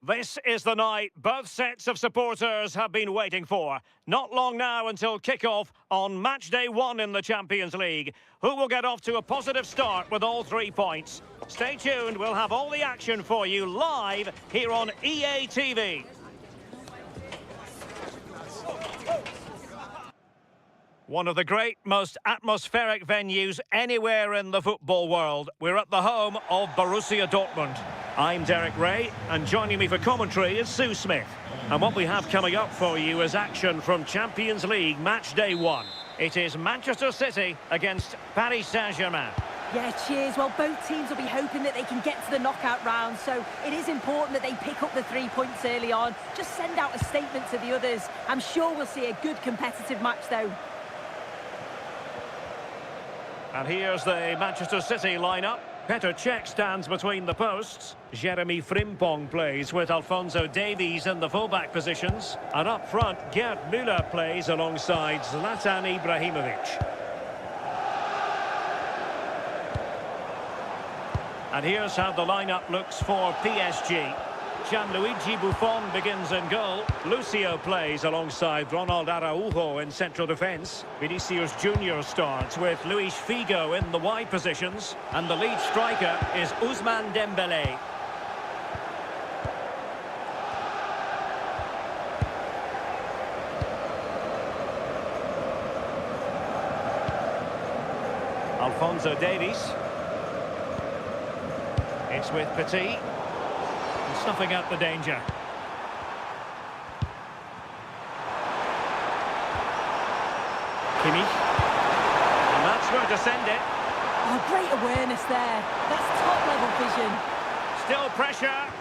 C: This is the night both sets of supporters have been waiting for. Not long now until kick-off on match day 1 in the Champions League. Who will get off to a positive start with all 3 points? Stay tuned, we'll have all the action for you live here on EA TV. One of the great, most atmospheric venues anywhere in the football world. We're at the home of Borussia Dortmund. I'm Derek Ray, and joining me for commentary is Sue Smith. And what we have coming up for you is action from Champions League match day 1. It is Manchester City against Paris Saint-Germain.
B: Yeah, cheers. Well, both teams will be hoping that they can get to the knockout round, so it is important that they pick up the 3 points early on. Just send out a statement to the others. I'm sure we'll see a good competitive match, though.
C: And here's the Manchester City lineup. Petr Cech stands between the posts. Jeremy Frimpong plays with Alphonso Davies in the fullback positions. And up front, Gerd Müller plays alongside Zlatan Ibrahimovic. And here's how the lineup looks for PSG. Gianluigi Buffon begins in goal. Lucio plays alongside Ronald Araujo in central defence. Vinicius Junior starts with Luis Figo in the wide positions. And the lead striker is Ousmane Dembélé. Alphonso Davies. It's with Petit. Snuffing out the danger. Kimmich. And that's where to send it.
B: Oh, great awareness there. That's top-level vision.
C: Still pressure.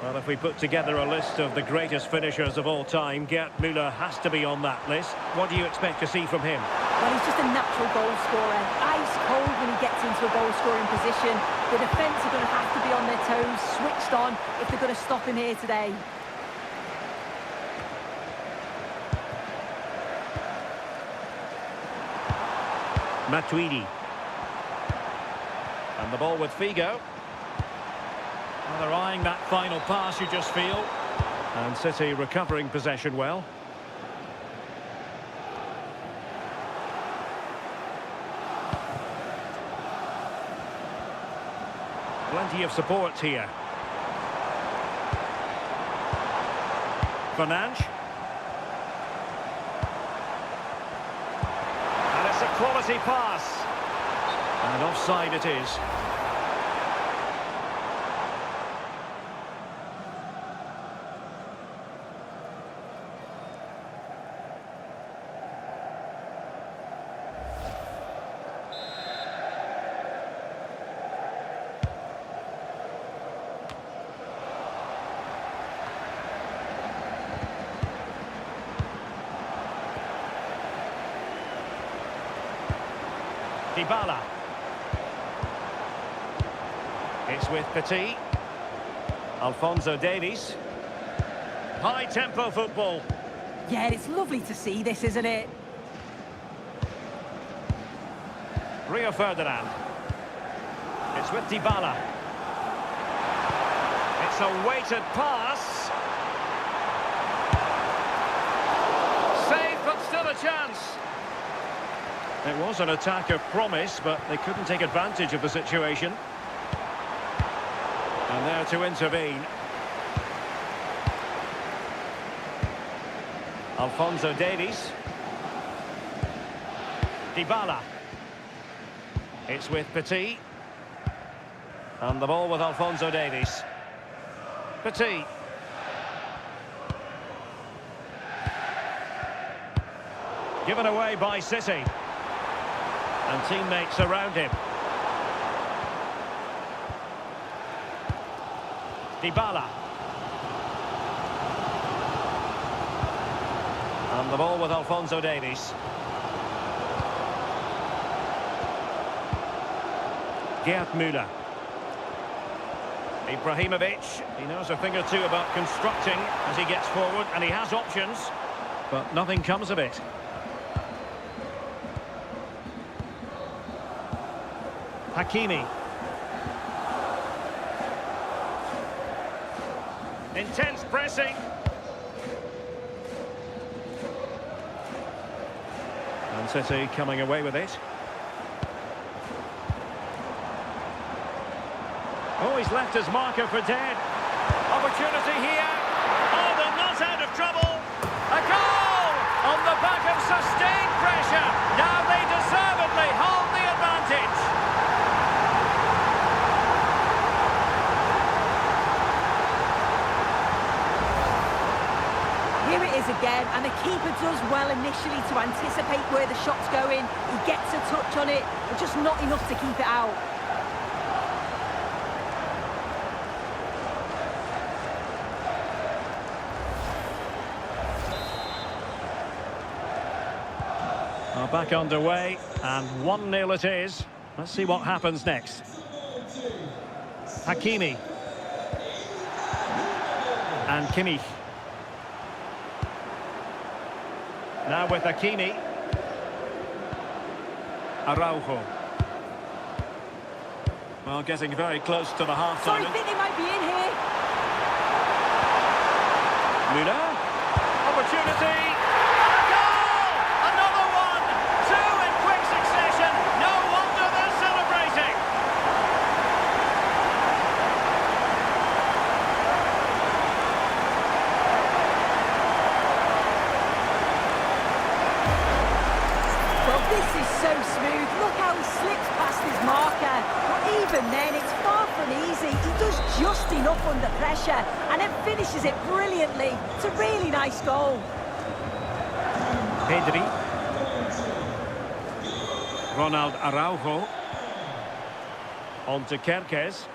C: Well, if we put together a list of the greatest finishers of all time, Gerd Müller has to be on that list. What do you expect to see from him?
B: Well, he's just a natural goal scorer. Ice cold when he gets into a goal-scoring position. The defence are going to have to be on their toes, switched on, if they're going to stop him here today.
C: Matuidi. And the ball with Figo. Well, they're eyeing that final pass, you just feel. And City recovering possession well. Plenty of support here. Fernandes. And it's a quality pass. And offside it is. Dybala. It's with Petit. Alphonso Davies. High-tempo football.
B: Yeah, it's lovely to see this, isn't it?
C: Rio Ferdinand. It's with Dybala. It's a weighted pass. Safe, but still a chance. It was an attack of promise, but they couldn't take advantage of the situation. And there to intervene. Alphonso Davies. Dybala. It's with Petit. And the ball with Alphonso Davies. Petit. Given away by City. And teammates around him. Dybala. And the ball with Alphonso Davies. Gerd Müller. Ibrahimovic, he knows a thing or two about constructing as he gets forward, and he has options, but nothing comes of it. Hakimi. Intense pressing. And City coming away with it. Oh, he's left his marker for dead. Opportunity here. Oh, they're not out of trouble. A goal on the back of sustained pressure. Now they deservedly hold the advantage.
B: Here it is again, and the keeper does well initially to anticipate where the shot's going. He gets a touch on it, but just not enough to keep it out.
C: Well, back underway, and 1-0 it is. Let's see what happens next. Hakimi. And Kimmich. Now with Hakimi. Araujo. Well, getting very close to the half-time.
B: Sorry, I think they might be in here.
C: Müller. Opportunity. Goal! Another one! Two in quick succession. No wonder they're celebrating.
B: Well, this is so smooth. Look how he slips past his marker. But even then, it's far from easy. He does just enough under pressure and then finishes it brilliantly. It's a really nice goal.
C: Pedri. Ronald Araujo. On to Kerkez.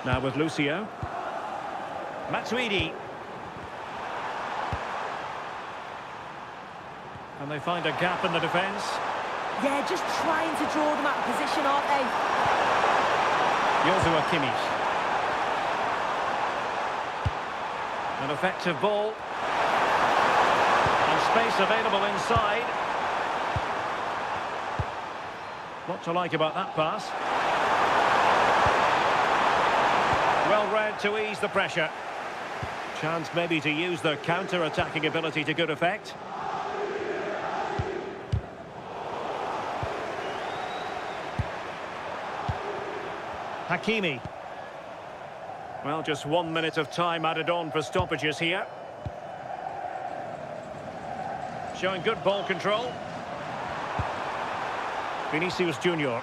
C: Now with Lucio. Matuidi. And they find a gap in the defence.
B: Yeah, just trying to draw them out of position, aren't they?
C: Joshua Kimmich. An effective ball. And space available inside. What to like about that pass? Well read to ease the pressure. Chance maybe to use their counter-attacking ability to good effect. Hakimi. Well, just 1 minute of time added on for stoppages here. Showing good ball control. Vinicius Junior.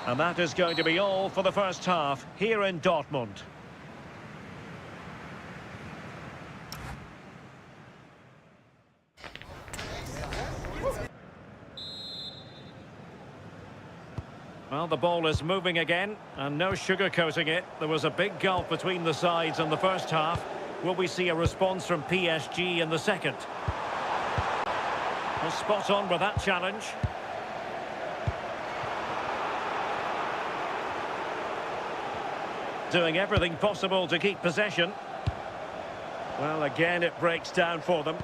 C: And that is going to be all for the first half here in Dortmund. Well, the ball is moving again, and no sugarcoating it. There was a big gulf between the sides in the first half. Will we see a response from PSG in the second? Well, spot on with that challenge. Doing everything possible to keep possession. Well, again, it breaks down for them.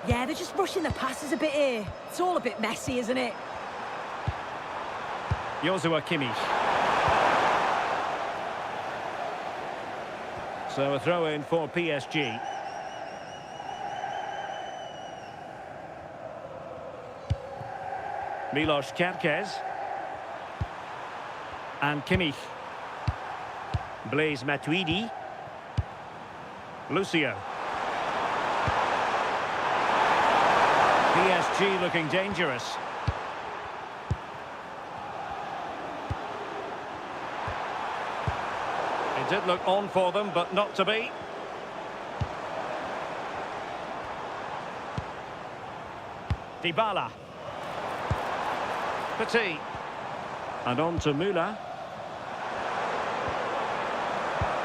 B: Yeah, they're just rushing the passes a bit here. It's all a bit messy, isn't it?
C: Joshua Kimmich. So a throw in for PSG. Milos Kerkez. And Kimmich. Blaise Matuidi. Lucio. PSG looking dangerous. It did look on for them, but not to be. Dybala. Petit. And on to Müller.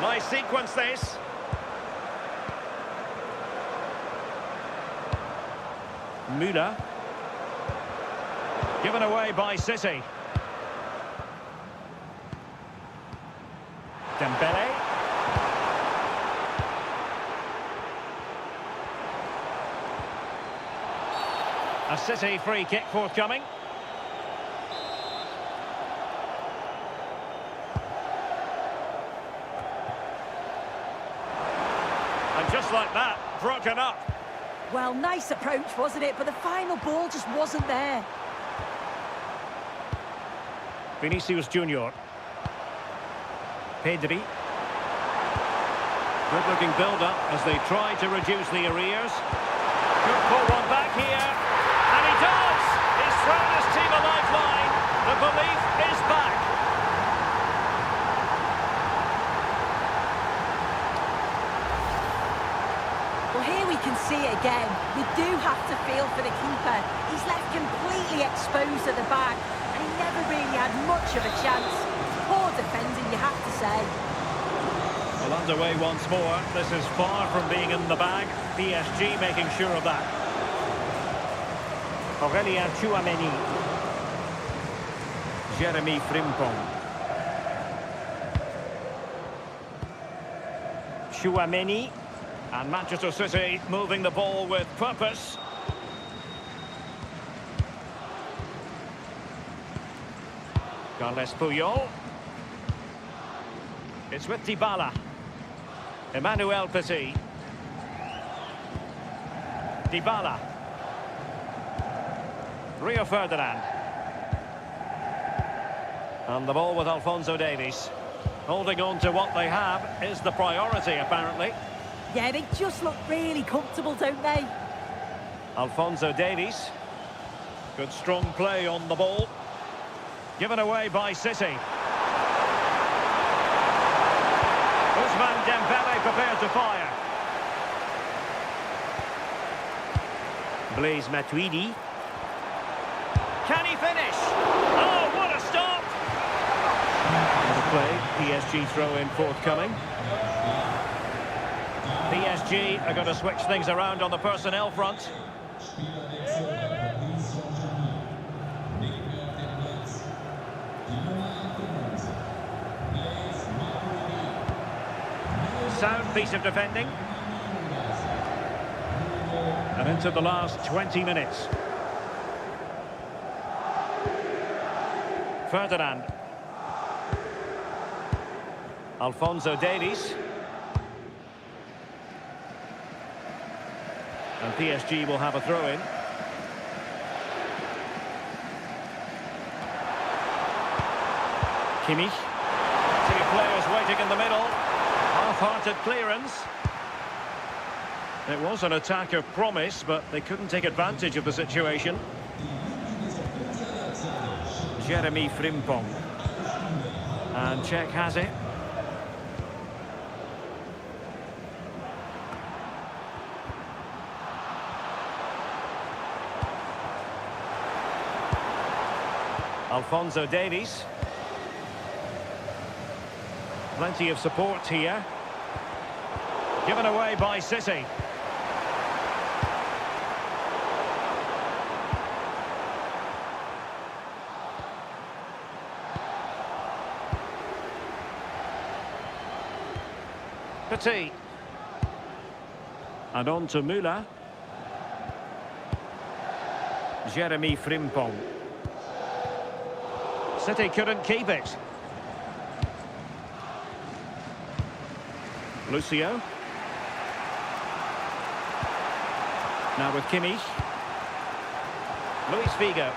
C: Nice sequence this. Müller. Given away by City. Dembele. A City free kick forthcoming. And just like that, broken up.
B: Well, nice approach, wasn't it? But the final ball just wasn't there.
C: Vinicius Junior. Pedri. Good-looking build-up as they try to reduce the arrears. Could pull one back here. And he does! He's thrown his team a lifeline. The belief is back.
B: Well, here we can see it again. You do have to feel for the keeper. He's left completely exposed at the back, and he never really had much of a chance. Poor defending, you have to say.
C: Well, underway once more. This is far from being in the bag. PSG making sure of that. Aurélien Tchouaméni. Jeremy Frimpong. Tchouaméni. And Manchester City moving the ball with purpose. Carles Puyol. It's with Dybala. Emmanuel Petit. Dybala. Rio Ferdinand. And the ball with Alphonso Davies. Holding on to what they have is the priority, apparently.
B: Yeah, they just look really comfortable, don't they?
C: Alphonso Davies. Good strong play on the ball. Given away by City. Ousmane Dembele prepared to fire. Blaise Matuidi. Can he finish? Oh, what a stop! Another play. PSG throw-in forthcoming. PSG are going to switch things around on the personnel front. Sound piece of defending. And into the last 20 minutes. Ferdinand. Alphonso Davies. And PSG will have a throw-in. Kimmich. Two players waiting in the middle. Half-hearted clearance. It was an attack of promise, but they couldn't take advantage of the situation. Jeremy Frimpong. And Czech has it. Alphonso Davies. Plenty of support here. Given away by City. Petit. And on to Müller. Jeremy Frimpong. City couldn't keep it. Lucio. Now with Kimmich. Luis Figo.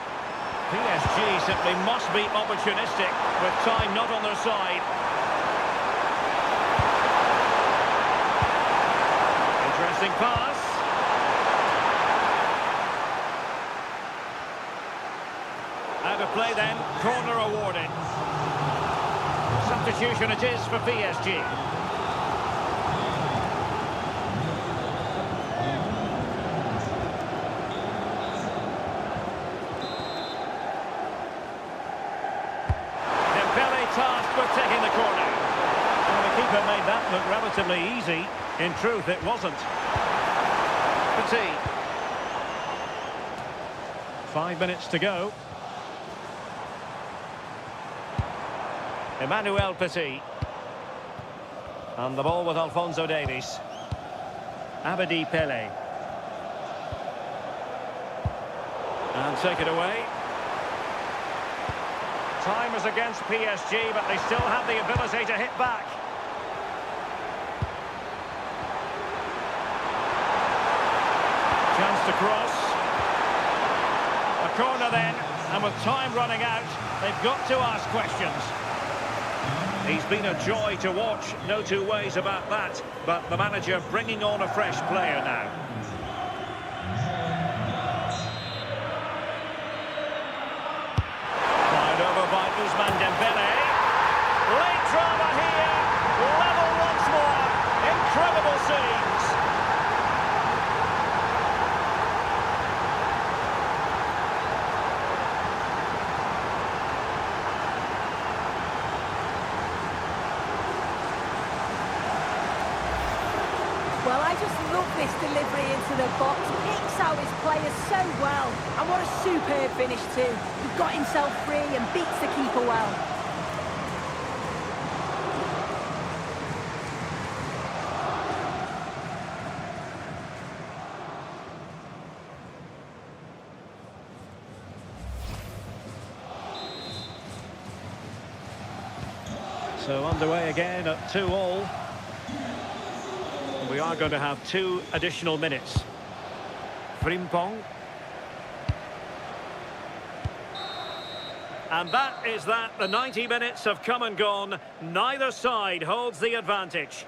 C: PSG simply must be opportunistic with time not on their side. Interesting pass. Out of play then, corner awarded. Substitution it is for PSG. Tasked with taking the corner. And the keeper made that look relatively easy. In truth, it wasn't. Petit. 5 minutes to go. Emmanuel Petit. And the ball with Alphonso Davies. Abedi Pele. And take it away. Time is against PSG, but they still have the ability to hit back. cross. A corner then, and with time running out, they've got to ask questions. He's been a joy to watch, no two ways about that, but the manager bringing on a fresh player now. Fired over by Ousmane Dembele. Late drama here, level once more, incredible scenes.
B: Well, I just love this delivery into the box. Picks out his players so well. And what a superb finish too. He got himself free and beats the keeper well.
C: So underway again at 2-2. We are going to have 2 additional minutes. Frimpong. And that is that. The 90 minutes have come and gone. Neither side holds the advantage.